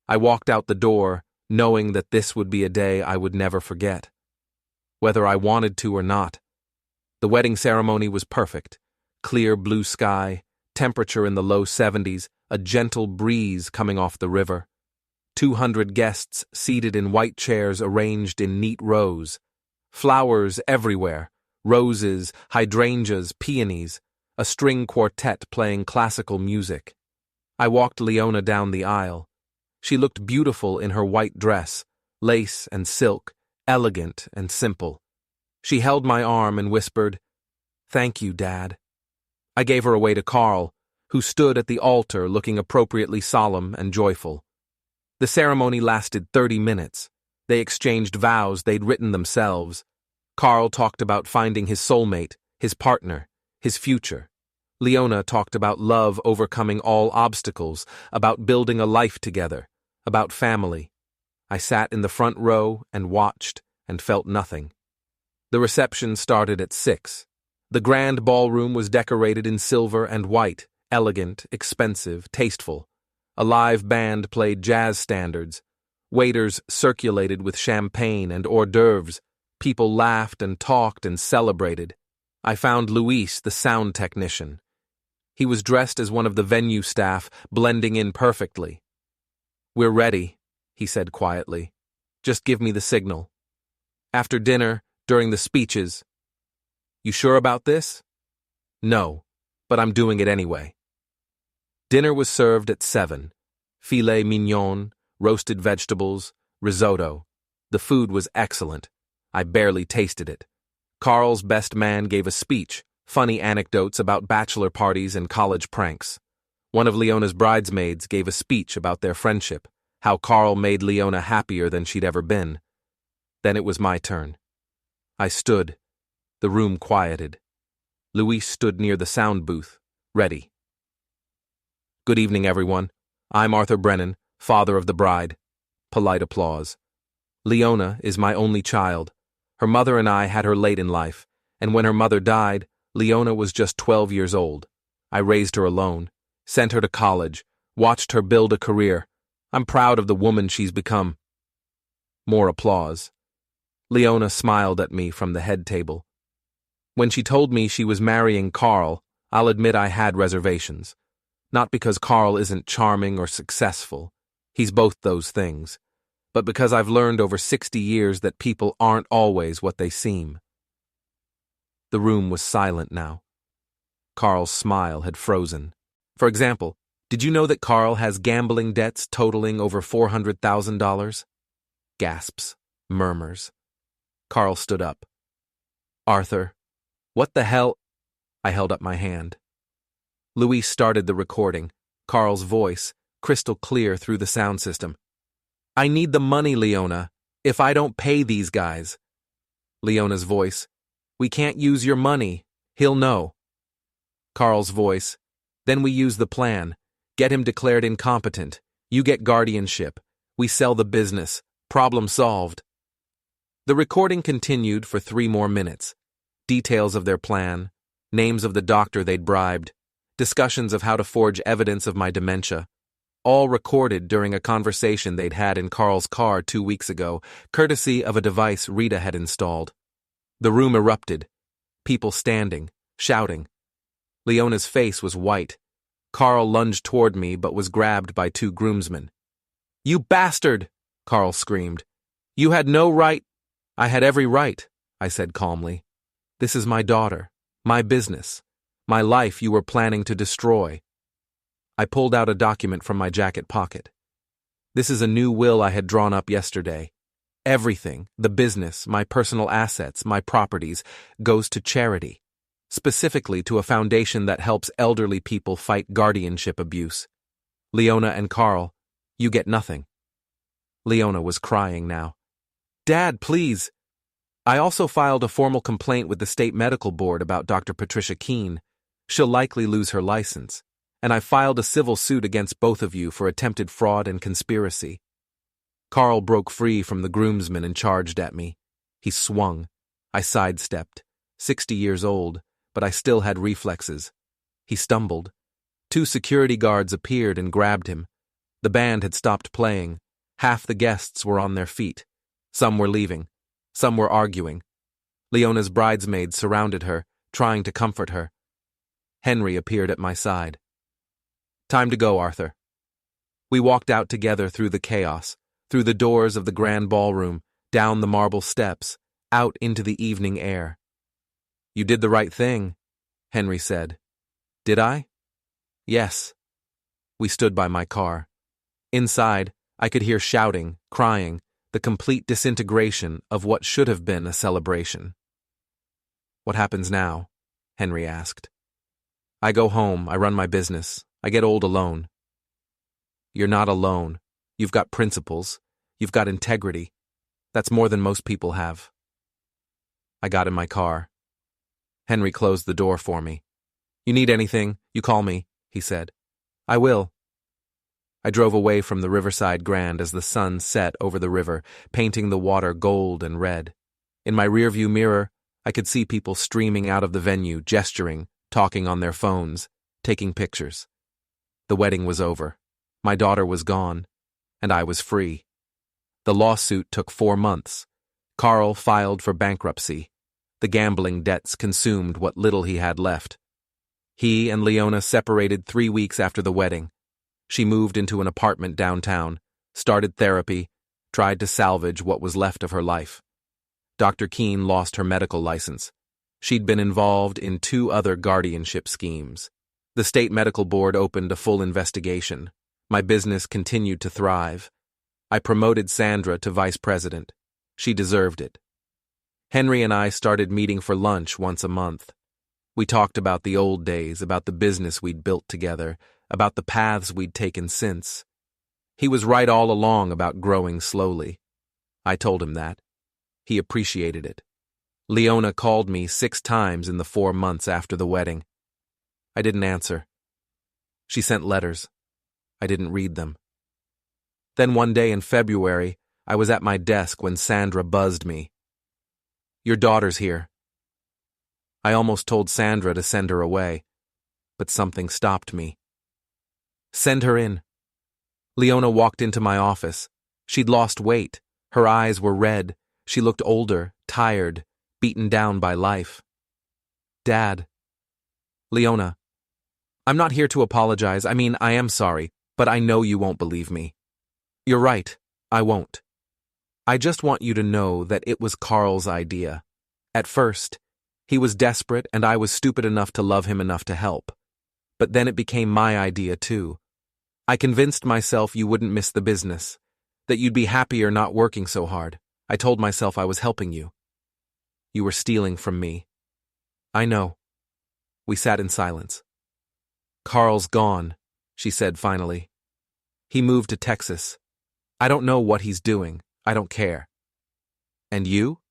I walked out the door, knowing that this would be a day I would never forget. Whether I wanted to or not. The wedding ceremony was perfect. Clear blue sky, temperature in the low 70s, a gentle breeze coming off the river. 200 guests seated in white chairs arranged in neat rows. Flowers everywhere, roses, hydrangeas, peonies, a string quartet playing classical music. I walked Leona down the aisle. She looked beautiful in her white dress, lace and silk, elegant and simple. She held my arm and whispered, "Thank you, Dad." I gave her away to Carl, who stood at the altar looking appropriately solemn and joyful. The ceremony lasted 30 minutes. They exchanged vows they'd written themselves. Carl talked about finding his soulmate, his partner, his future. Leona talked about love overcoming all obstacles, about building a life together, about family. I sat in the front row and watched and felt nothing. The reception started at 6. The grand ballroom was decorated in silver and white, elegant, expensive, tasteful. A live band played jazz standards. Waiters circulated with champagne and hors d'oeuvres. People laughed and talked and celebrated. I found Luis, the sound technician. He was dressed as one of the venue staff, blending in perfectly. "We're ready," he said quietly. "Just give me the signal." After dinner, during the speeches, "You sure about this?" "No, but I'm doing it anyway." Dinner was served at 7. Filet mignon, roasted vegetables, risotto. The food was excellent. I barely tasted it. Carl's best man gave a speech, funny anecdotes about bachelor parties and college pranks. One of Leona's bridesmaids gave a speech about their friendship, how Carl made Leona happier than she'd ever been. Then it was my turn. I stood. The room quieted. Luis stood near the sound booth, ready. Good evening, everyone. I'm Arthur Brennan, father of the bride. Polite applause. Leona is my only child. Her mother and I had her late in life, and when her mother died, Leona was just 12 years old. I raised her alone, sent her to college, watched her build a career. I'm proud of the woman she's become. More applause. Leona smiled at me from the head table. When she told me she was marrying Carl, I'll admit I had reservations. Not because Carl isn't charming or successful. He's both those things. But because I've learned over 60 years that people aren't always what they seem. The room was silent now. Carl's smile had frozen. For example, did you know that Carl has gambling debts totaling over $400,000? Gasps, murmurs. Carl stood up. Arthur, what the hell? I held up my hand. Luis started the recording, Carl's voice, crystal clear through the sound system. I need the money, Leona, if I don't pay these guys. Leona's voice. We can't use your money. He'll know. Carl's voice. Then we use the plan. Get him declared incompetent. You get guardianship. We sell the business. Problem solved. The recording continued for 3 more minutes. Details of their plan, names of the doctor they'd bribed, discussions of how to forge evidence of my dementia, all recorded during a conversation they'd had in Carl's car 2 weeks ago, courtesy of a device Rita had installed. The room erupted. People standing, shouting. Leona's face was white. Carl lunged toward me but was grabbed by 2 groomsmen. You bastard! Carl screamed. You had no right. I had every right, I said calmly. This is my daughter, my business, my life you were planning to destroy. I pulled out a document from my jacket pocket. This is a new will I had drawn up yesterday. Everything, the business, my personal assets, my properties, goes to charity, specifically to a foundation that helps elderly people fight guardianship abuse. Leona and Carl, you get nothing. Leona was crying now. Dad, please. I also filed a formal complaint with the state medical board about Dr. Patricia Keene. She'll likely lose her license. And I filed a civil suit against both of you for attempted fraud and conspiracy. Carl broke free from the groomsmen and charged at me. He swung. I sidestepped. 60 years old, but I still had reflexes. He stumbled. 2 security guards appeared and grabbed him. The band had stopped playing. Half the guests were on their feet. Some were leaving. Some were arguing. Leona's bridesmaids surrounded her, trying to comfort her. Henry appeared at my side. Time to go, Arthur. We walked out together through the chaos, through the doors of the grand ballroom, down the marble steps, out into the evening air. You did the right thing, Henry said. Did I? Yes. We stood by my car. Inside, I could hear shouting, crying, the complete disintegration of what should have been a celebration. What happens now? Henry asked. I go home, I run my business. I get old alone. You're not alone. You've got principles. You've got integrity. That's more than most people have. I got in my car. Henry closed the door for me. You need anything, you call me, he said. I will. I drove away from the Riverside Grand as the sun set over the river, painting the water gold and red. In my rearview mirror, I could see people streaming out of the venue, gesturing, talking on their phones, taking pictures. The wedding was over. My daughter was gone, and I was free. The lawsuit took 4 months. Carl filed for bankruptcy. The gambling debts consumed what little he had left. He and Leona separated 3 weeks after the wedding. She moved into an apartment downtown, started therapy, tried to salvage what was left of her life. Dr. Keene lost her medical license. She'd been involved in 2 other guardianship schemes. The state medical board opened a full investigation. My business continued to thrive. I promoted Sandra to vice president. She deserved it. Henry and I started meeting for lunch once a month. We talked about the old days, about the business we'd built together, about the paths we'd taken since. He was right all along about growing slowly. I told him that. He appreciated it. Leona called me 6 times in the 4 months after the wedding. I didn't answer. She sent letters. I didn't read them. Then one day in February, I was at my desk when Sandra buzzed me. "Your daughter's here." I almost told Sandra to send her away, but something stopped me. "Send her in." Leona walked into my office. She'd lost weight. Her eyes were red. She looked older, tired, beaten down by life. "Dad." "Leona, I'm not here to apologize. I mean, I am sorry, but I know you won't believe me." "You're right, I won't. I just want you to know that it was Carl's idea. At first, he was desperate and I was stupid enough to love him enough to help. But then it became my idea too. I convinced myself you wouldn't miss the business, that you'd be happier not working so hard. I told myself I was helping you. You were stealing from me." "I know." We sat in silence. "Carl's gone," she said finally. "He moved to Texas. I don't know what he's doing. I don't care." "And you?"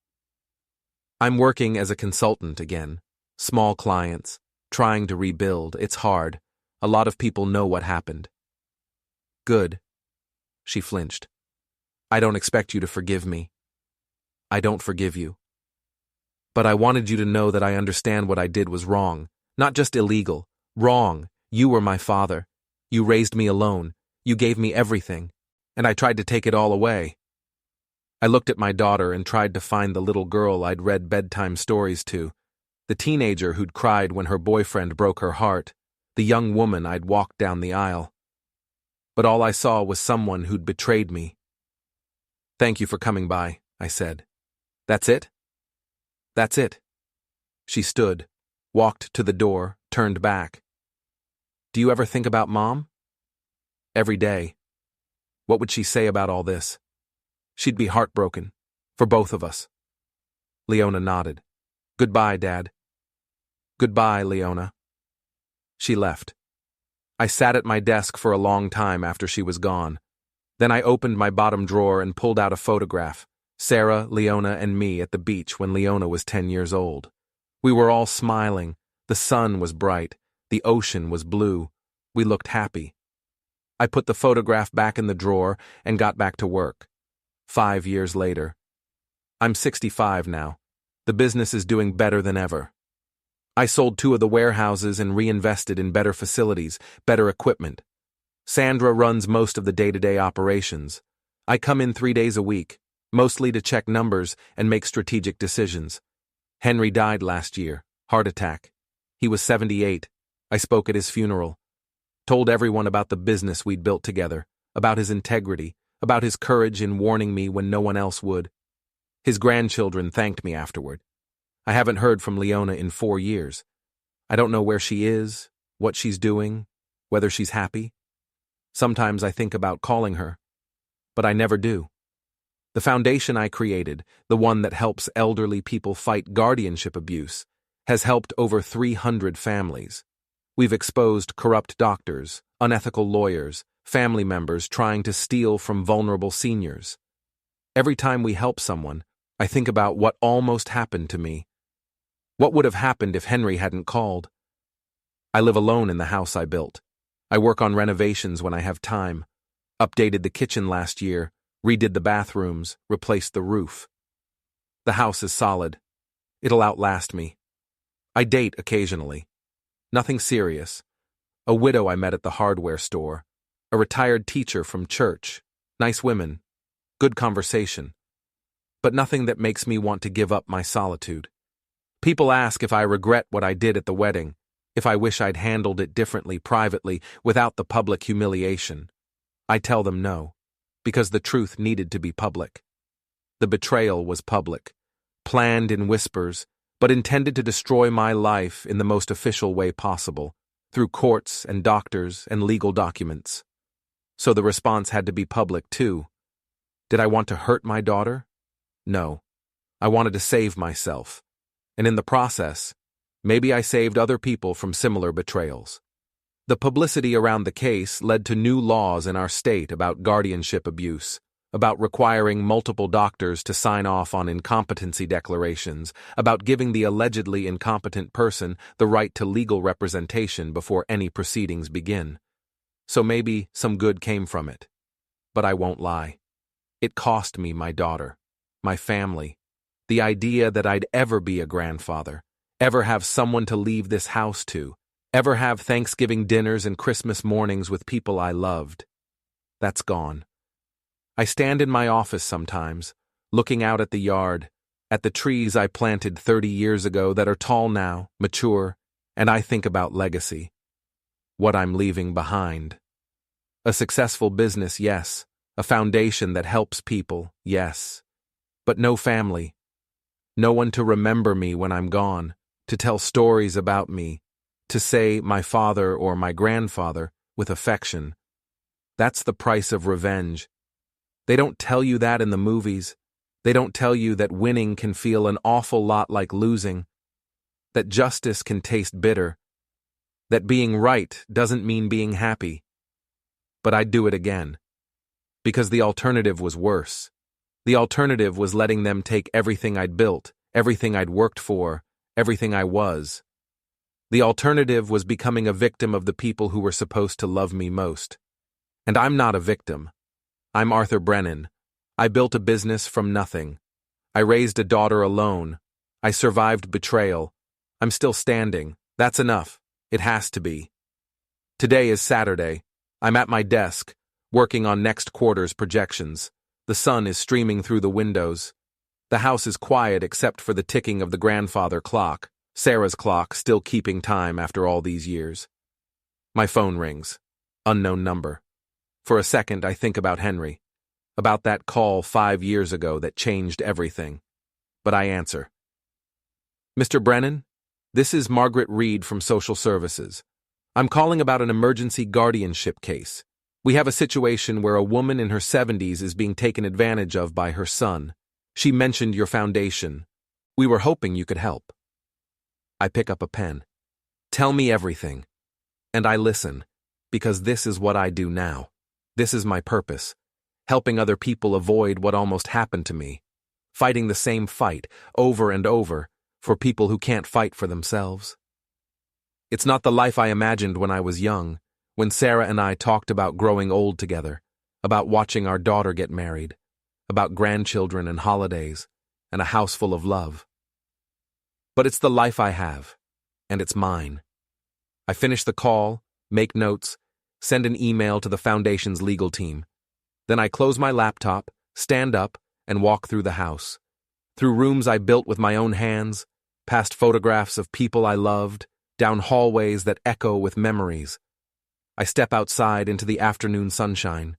"I'm working as a consultant again. Small clients, trying to rebuild. It's hard. A lot of people know what happened." "Good." She flinched. "I don't expect you to forgive me." "I don't forgive you. But I wanted you to know that I understand what I did was wrong. Not just illegal. Wrong. You were my father. You raised me alone. You gave me everything. And I tried to take it all away." I looked at my daughter and tried to find the little girl I'd read bedtime stories to, the teenager who'd cried when her boyfriend broke her heart, the young woman I'd walked down the aisle. But all I saw was someone who'd betrayed me. "Thank you for coming by," I said. "That's it?" "That's it." She stood, walked to the door, turned back. "Do you ever think about Mom?" "Every day." What would she say about all this? She'd be heartbroken. For both of us. Leona nodded. "Goodbye, Dad." "Goodbye, Leona." She left. I sat at my desk for a long time after she was gone. Then I opened my bottom drawer and pulled out a photograph. Sarah, Leona, and me at the beach when Leona was 10 years old. We were all smiling. The sun was bright. The ocean was blue. We looked happy. I put the photograph back in the drawer and got back to work. 5 years later. I'm 65 now. The business is doing better than ever. I sold 2 of the warehouses and reinvested in better facilities, better equipment. Sandra runs most of the day-to-day operations. I come in 3 days a week, mostly to check numbers and make strategic decisions. Henry died last year, heart attack. He was 78. I spoke at his funeral. Told everyone about the business we'd built together, about his integrity, about his courage in warning me when no one else would. His grandchildren thanked me afterward. I haven't heard from Leona in 4 years. I don't know where she is, what she's doing, whether she's happy. Sometimes I think about calling her, but I never do. The foundation I created, the one that helps elderly people fight guardianship abuse, has helped over 300 families. We've exposed corrupt doctors, unethical lawyers, family members trying to steal from vulnerable seniors. Every time we help someone, I think about what almost happened to me. What would have happened if Henry hadn't called? I live alone in the house I built. I work on renovations when I have time. Updated the kitchen last year, redid the bathrooms, replaced the roof. The house is solid. It'll outlast me. I date occasionally. Nothing serious. A widow I met at the hardware store. A retired teacher from church. Nice women. Good conversation. But nothing that makes me want to give up my solitude. People ask if I regret what I did at the wedding, if I wish I'd handled it differently privately without the public humiliation. I tell them no, because the truth needed to be public. The betrayal was public, planned in whispers, but intended to destroy my life in the most official way possible, through courts and doctors and legal documents. So the response had to be public too. Did I want to hurt my daughter? No. I wanted to save myself. And in the process, maybe I saved other people from similar betrayals. The publicity around the case led to new laws in our state about guardianship abuse, about requiring multiple doctors to sign off on incompetency declarations, about giving the allegedly incompetent person the right to legal representation before any proceedings begin. So maybe some good came from it. But I won't lie. It cost me my daughter, my family, the idea that I'd ever be a grandfather, ever have someone to leave this house to, ever have Thanksgiving dinners and Christmas mornings with people I loved. That's gone. I stand in my office sometimes, looking out at the yard, at the trees I planted 30 years ago that are tall now, mature, and I think about legacy. What I'm leaving behind. A successful business, yes. A foundation that helps people, yes. But no family. No one to remember me when I'm gone, to tell stories about me, to say my father or my grandfather with affection. That's the price of revenge. They don't tell you that in the movies. They don't tell you that winning can feel an awful lot like losing, that justice can taste bitter, that being right doesn't mean being happy. But I'd do it again. Because the alternative was worse. The alternative was letting them take everything I'd built, everything I'd worked for, everything I was. The alternative was becoming a victim of the people who were supposed to love me most. And I'm not a victim. I'm Arthur Brennan. I built a business from nothing. I raised a daughter alone. I survived betrayal. I'm still standing. That's enough. It has to be. Today is Saturday. I'm at my desk, working on next quarter's projections. The sun is streaming through the windows. The house is quiet except for the ticking of the grandfather clock, Sarah's clock still keeping time after all these years. My phone rings. Unknown number. For a second, I think about Henry, about that call 5 years ago that changed everything. But I answer. Mr. Brennan, this is Margaret Reed from Social Services. I'm calling about an emergency guardianship case. We have a situation where a woman in her 70s is being taken advantage of by her son. She mentioned your foundation. We were hoping you could help. I pick up a pen. Tell me everything. And I listen, because this is what I do now. This is my purpose, helping other people avoid what almost happened to me, fighting the same fight over and over for people who can't fight for themselves. It's not the life I imagined when I was young, when Sarah and I talked about growing old together, about watching our daughter get married, about grandchildren and holidays, and a house full of love. But it's the life I have, and it's mine. I finish the call, make notes, send an email to the foundation's legal team. Then I close my laptop, stand up, and walk through the house. Through rooms I built with my own hands, past photographs of people I loved, down hallways that echo with memories. I step outside into the afternoon sunshine.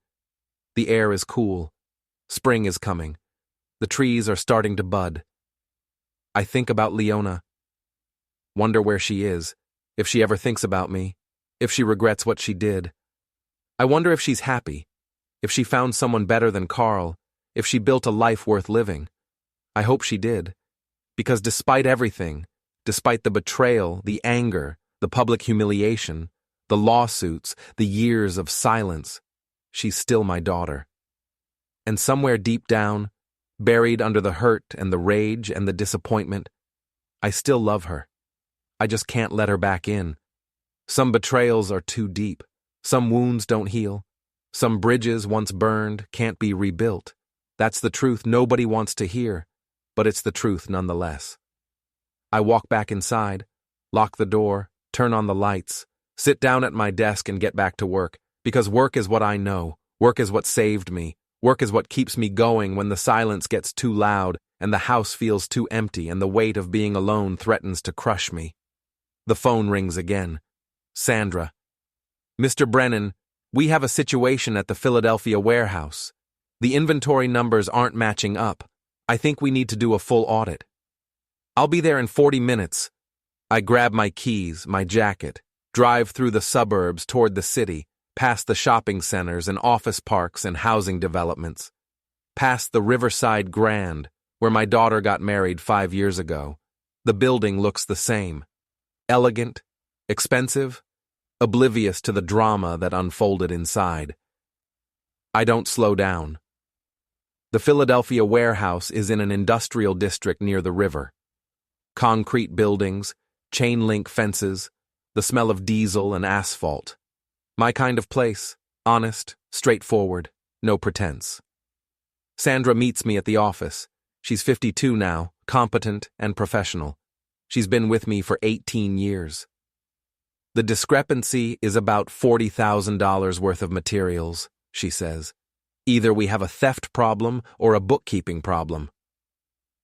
The air is cool. Spring is coming. The trees are starting to bud. I think about Leona. Wonder where she is, if she ever thinks about me, if she regrets what she did. I wonder if she's happy, if she found someone better than Carl, if she built a life worth living. I hope she did, because despite everything, despite the betrayal, the anger, the public humiliation, the lawsuits, the years of silence, she's still my daughter. And somewhere deep down, buried under the hurt and the rage and the disappointment, I still love her. I just can't let her back in. Some betrayals are too deep. Some wounds don't heal. Some bridges once burned can't be rebuilt. That's the truth nobody wants to hear, but it's the truth nonetheless. I walk back inside, lock the door, turn on the lights, sit down at my desk and get back to work, because work is what I know. Work is what saved me. Work is what keeps me going when the silence gets too loud and the house feels too empty and the weight of being alone threatens to crush me. The phone rings again. Sandra. Mr. Brennan, we have a situation at the Philadelphia warehouse. The inventory numbers aren't matching up. I think we need to do a full audit. I'll be there in 40 minutes. I grab my keys, my jacket, drive through the suburbs toward the city, past the shopping centers and office parks and housing developments, past the Riverside Grand, where my daughter got married 5 years ago. The building looks the same. Elegant, expensive, oblivious to the drama that unfolded inside. I don't slow down. The Philadelphia warehouse is in an industrial district near the river. Concrete buildings, chain-link fences, the smell of diesel and asphalt. My kind of place, honest, straightforward, no pretense. Sandra meets me at the office. She's 52 now, competent and professional. She's been with me for 18 years. The discrepancy is about $40,000 worth of materials, she says. Either we have a theft problem or a bookkeeping problem.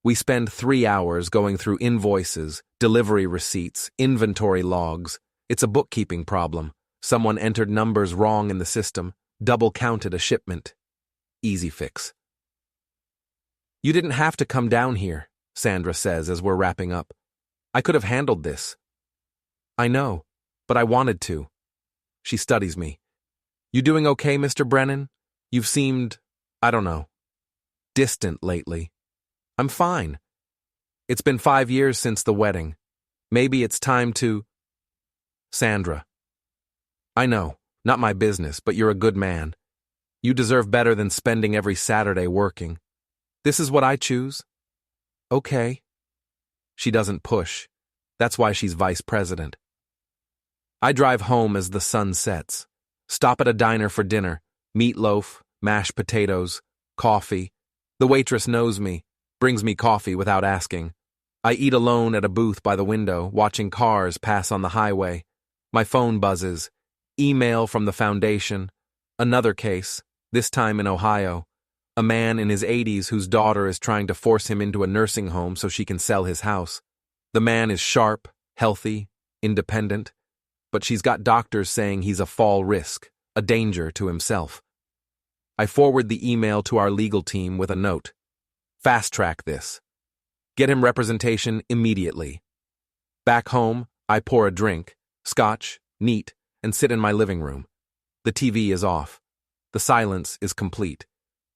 We spend 3 hours going through invoices, delivery receipts, inventory logs. It's a bookkeeping problem. Someone entered numbers wrong in the system, double-counted a shipment. Easy fix. You didn't have to come down here, Sandra says as we're wrapping up. I could have handled this. I know, but I wanted to. She studies me. You doing okay, Mr. Brennan? You've seemed, I don't know, distant lately. I'm fine. It's been 5 years since the wedding. Maybe it's time to… Sandra. I know, not my business, but you're a good man. You deserve better than spending every Saturday working. This is what I choose? Okay. She doesn't push. That's why she's vice president. I drive home as the sun sets. Stop at a diner for dinner. Meatloaf, mashed potatoes, coffee. The waitress knows me, brings me coffee without asking. I eat alone at a booth by the window, watching cars pass on the highway. My phone buzzes. Email from the foundation. Another case, this time in Ohio. A man in his 80s whose daughter is trying to force him into a nursing home so she can sell his house. The man is sharp, healthy, independent, but she's got doctors saying he's a fall risk, a danger to himself. I forward the email to our legal team with a note. Fast track this. Get him representation immediately. Back home, I pour a drink, scotch, neat, and sit in my living room. The TV is off. The silence is complete.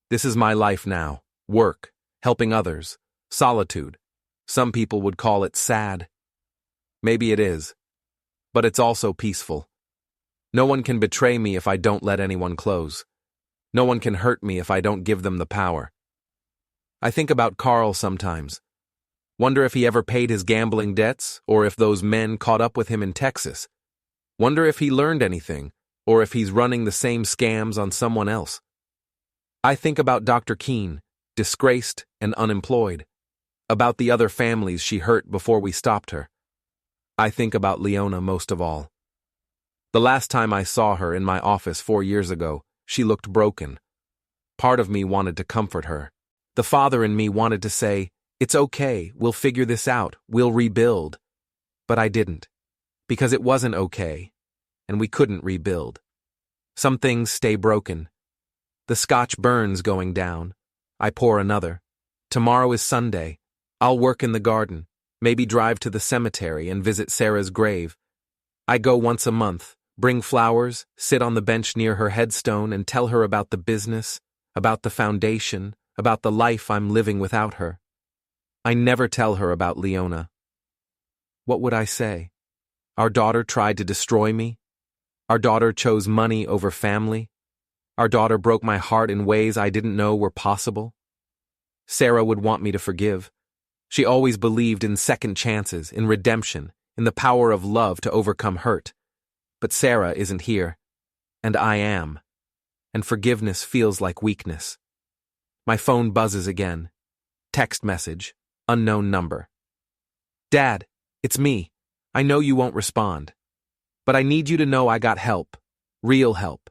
This is my life now. Work, helping others, solitude. Some people would call it sad. Maybe it is. But it's also peaceful. No one can betray me if I don't let anyone close. No one can hurt me if I don't give them the power. I think about Carl sometimes. Wonder if he ever paid his gambling debts, or if those men caught up with him in Texas. Wonder if he learned anything, or if he's running the same scams on someone else. I think about Dr. Keene, disgraced and unemployed. About the other families she hurt before we stopped her. I think about Leona most of all. The last time I saw her in my office 4 years ago, she looked broken. Part of me wanted to comfort her. The father in me wanted to say, "It's okay, we'll figure this out, we'll rebuild." But I didn't, because it wasn't okay, and we couldn't rebuild. Some things stay broken. The scotch burns going down. I pour another. Tomorrow is Sunday. I'll work in the garden, maybe drive to the cemetery and visit Sarah's grave. I go once a month, bring flowers, sit on the bench near her headstone and tell her about the business, about the foundation, about the life I'm living without her. I never tell her about Leona. What would I say? Our daughter tried to destroy me? Our daughter chose money over family? Our daughter broke my heart in ways I didn't know were possible? Sarah would want me to forgive. She always believed in second chances, in redemption, in the power of love to overcome hurt. But Sarah isn't here, and I am. And forgiveness feels like weakness. My phone buzzes again. Text message, unknown number. Dad, it's me. I know you won't respond. But I need you to know I got help. Real help.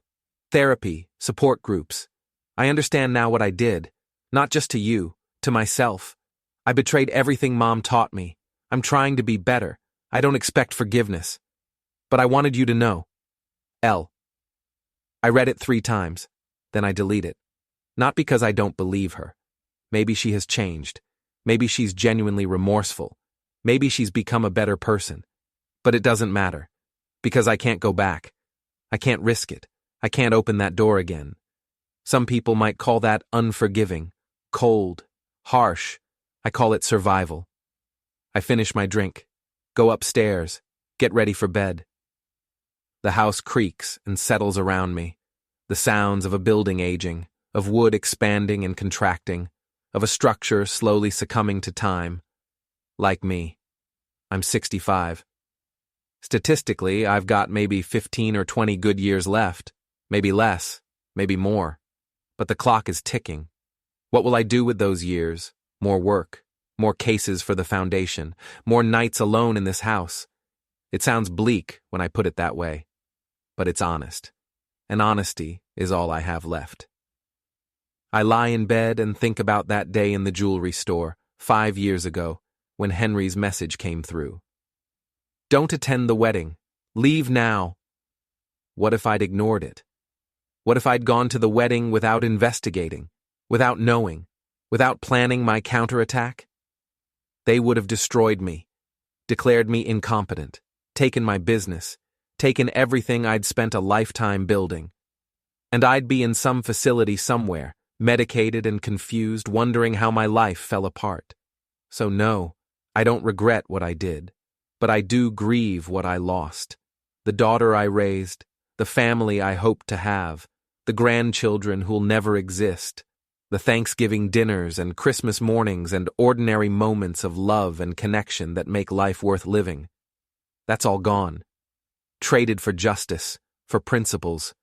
Therapy, support groups. I understand now what I did. Not just to you, to myself. I betrayed everything Mom taught me. I'm trying to be better. I don't expect forgiveness. But I wanted you to know. L. I read it 3 times. Then I delete it. Not because I don't believe her. Maybe she has changed. Maybe she's genuinely remorseful. Maybe she's become a better person. But it doesn't matter. Because I can't go back. I can't risk it. I can't open that door again. Some people might call that unforgiving, cold, harsh, I call it survival. I finish my drink, go upstairs, get ready for bed. The house creaks and settles around me, the sounds of a building aging, of wood expanding and contracting, of a structure slowly succumbing to time. Like me, I'm 65. Statistically, I've got maybe 15 or 20 good years left, maybe less, maybe more. But the clock is ticking. What will I do with those years? More work, more cases for the foundation, more nights alone in this house. It sounds bleak when I put it that way, but it's honest. And honesty is all I have left. I lie in bed and think about that day in the jewelry store, 5 years ago, when Henry's message came through. Don't attend the wedding. Leave now. What if I'd ignored it? What if I'd gone to the wedding without investigating, without knowing, without planning my counterattack? They would have destroyed me, declared me incompetent, taken my business, taken everything I'd spent a lifetime building. And I'd be in some facility somewhere, medicated and confused, wondering how my life fell apart. So no, I don't regret what I did, but I do grieve what I lost. The daughter I raised, the family I hoped to have, the grandchildren who'll never exist, the Thanksgiving dinners and Christmas mornings and ordinary moments of love and connection that make life worth living. That's all gone. Traded for justice, for principles,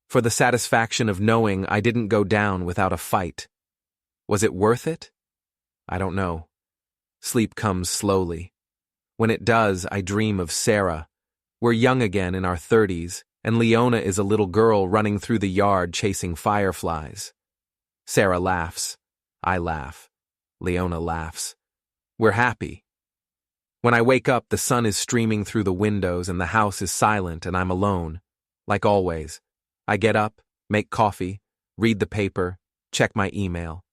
for the satisfaction of knowing I didn't go down without a fight. Was it worth it? I don't know. Sleep comes slowly. When it does, I dream of Sarah. We're young again in our 30s, and Leona is a little girl running through the yard chasing fireflies. Sarah laughs. I laugh. Leona laughs. We're happy. When I wake up, the sun is streaming through the windows and the house is silent and I'm alone. Like always. I get up, make coffee, read the paper, check my email.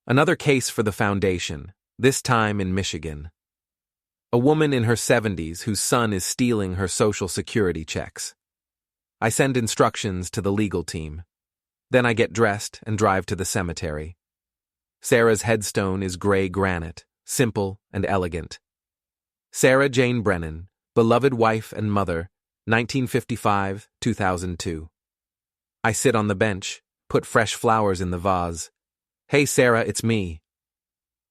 Another case for the foundation, this time in Michigan. A woman in her 70s whose son is stealing her Social Security checks. I send instructions to the legal team. Then I get dressed and drive to the cemetery. Sarah's headstone is gray granite, simple and elegant. Sarah Jane Brennan, beloved wife and mother, 1955-2002. I sit on the bench, put fresh flowers in the vase. Hey Sarah, it's me.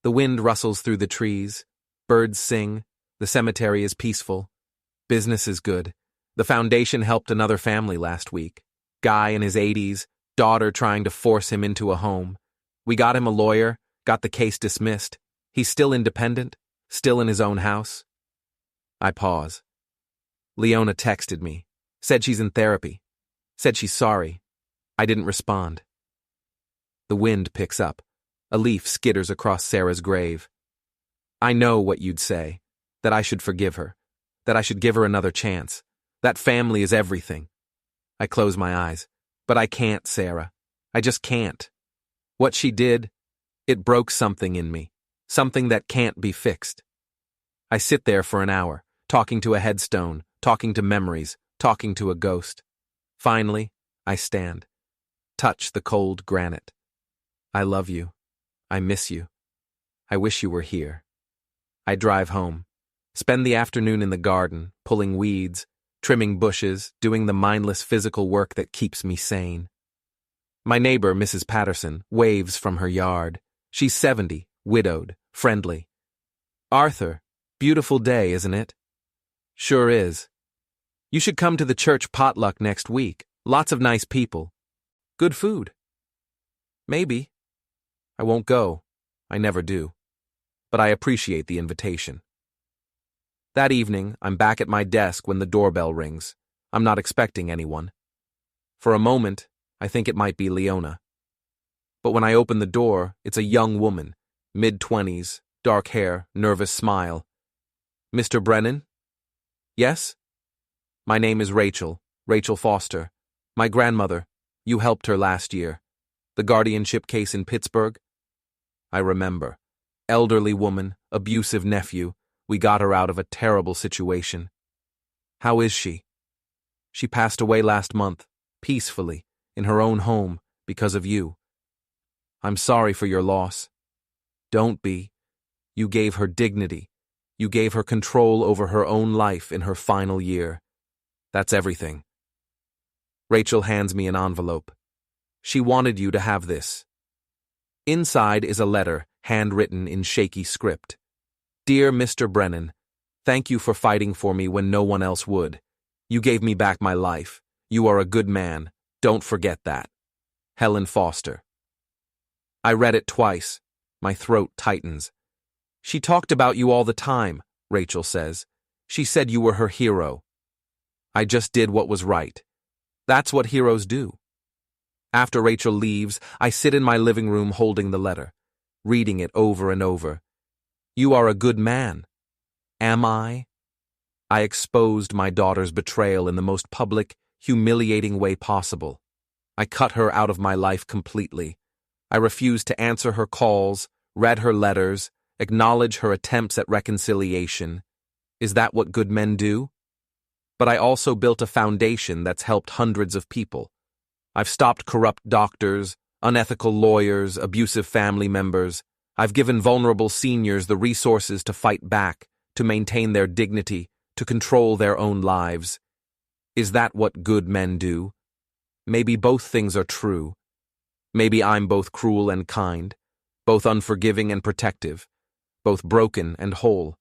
The wind rustles through the trees, birds sing, the cemetery is peaceful. Business is good. The foundation helped another family last week. Guy in his 80s, daughter trying to force him into a home. We got him a lawyer, got the case dismissed. He's still independent, still in his own house. I pause. Leona texted me, said she's in therapy, said she's sorry. I didn't respond. The wind picks up. A leaf skitters across Sarah's grave. I know what you'd say, that I should forgive her, that I should give her another chance. That family is everything. I close my eyes. But I can't, Sarah. I just can't. What she did, it broke something in me, something that can't be fixed. I sit there for an hour, talking to a headstone, talking to memories, talking to a ghost. Finally, I stand. Touch the cold granite. I love you. I miss you. I wish you were here. I drive home. Spend the afternoon in the garden, pulling weeds, trimming bushes, doing the mindless physical work that keeps me sane. My neighbor, Mrs. Patterson, waves from her yard. She's 70, widowed, friendly. Arthur, beautiful day, isn't it? Sure is. You should come to the church potluck next week. Lots of nice people. Good food. Maybe. I won't go. I never do. But I appreciate the invitation. That evening, I'm back at my desk when the doorbell rings. I'm not expecting anyone. For a moment, I think it might be Leona. But when I open the door, it's a young woman, mid-20s, dark hair, nervous smile. Mr. Brennan? Yes? My name is Rachel Foster. My grandmother. You helped her last year. The guardianship case in Pittsburgh? I remember. Elderly woman, abusive nephew. We got her out of a terrible situation. How is she? She passed away last month, peacefully, in her own home, because of you. I'm sorry for your loss. Don't be. You gave her dignity. You gave her control over her own life in her final year. That's everything. Rachel hands me an envelope. She wanted you to have this. Inside is a letter, handwritten in shaky script. Dear Mr. Brennan, thank you for fighting for me when no one else would. You gave me back my life. You are a good man. Don't forget that. Helen Foster. I read it twice. My throat tightens. She talked about you all the time, Rachel says. She said you were her hero. I just did what was right. That's what heroes do. After Rachel leaves, I sit in my living room holding the letter, reading it over and over. You are a good man. Am I? I exposed my daughter's betrayal in the most public, humiliating way possible. I cut her out of my life completely. I refused to answer her calls, read her letters, acknowledge her attempts at reconciliation. Is that what good men do? But I also built a foundation that's helped hundreds of people. I've stopped corrupt doctors, unethical lawyers, abusive family members. I've given vulnerable seniors the resources to fight back, to maintain their dignity, to control their own lives. Is that what good men do? Maybe both things are true. Maybe I'm both cruel and kind, both unforgiving and protective, both broken and whole.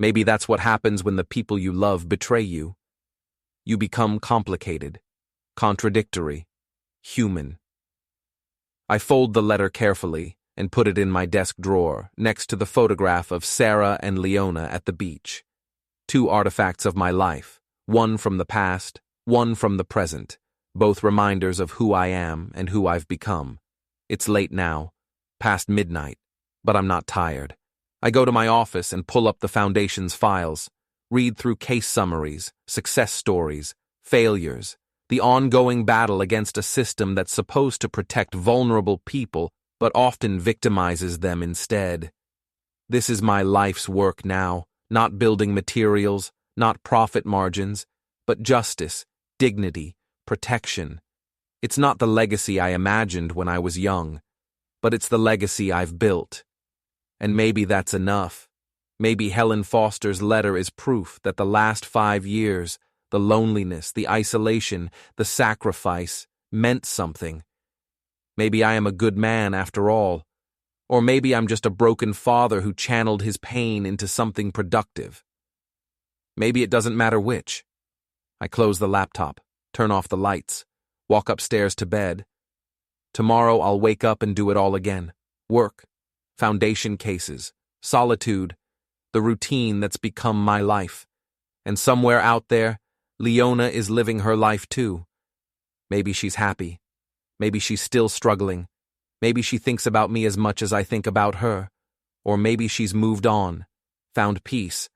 Maybe that's what happens when the people you love betray you. You become complicated, contradictory, human. I fold the letter carefully and put it in my desk drawer next to the photograph of Sarah and Leona at the beach. Two artifacts of my life, one from the past, one from the present, both reminders of who I am and who I've become. It's late now, past midnight, but I'm not tired. I go to my office and pull up the Foundation's files, read through case summaries, success stories, failures, the ongoing battle against a system that's supposed to protect vulnerable people but often victimizes them instead. This is my life's work now, not building materials, not profit margins, but justice, dignity, protection. It's not the legacy I imagined when I was young, but it's the legacy I've built. And maybe that's enough. Maybe Helen Foster's letter is proof that the last 5 years, the loneliness, the isolation, the sacrifice, meant something. Maybe I am a good man after all. Or maybe I'm just a broken father who channeled his pain into something productive. Maybe it doesn't matter which. I close the laptop, turn off the lights, walk upstairs to bed. Tomorrow I'll wake up and do it all again. Work, foundation cases, solitude, the routine that's become my life. And somewhere out there, Leona is living her life too. Maybe she's happy. Maybe she's still struggling. Maybe she thinks about me as much as I think about her. Or maybe she's moved on, found peace,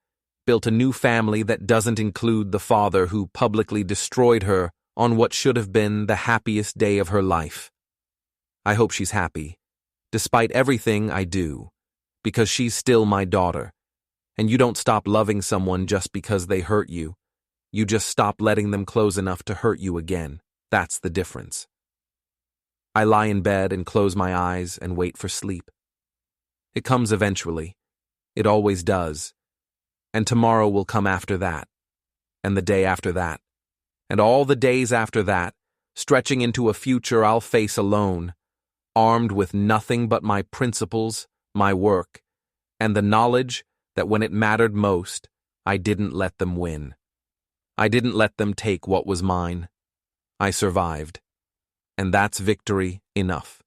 built a new family that doesn't include the father who publicly destroyed her on what should have been the happiest day of her life. I hope she's happy, despite everything I do, because she's still my daughter. And you don't stop loving someone just because they hurt you. You just stop letting them close enough to hurt you again. That's the difference. I lie in bed and close my eyes and wait for sleep. It comes eventually. It always does. And tomorrow will come after that. And the day after that. And all the days after that, stretching into a future I'll face alone, armed with nothing but my principles, my work, and the knowledge that when it mattered most, I didn't let them win. I didn't let them take what was mine. I survived. And that's victory enough.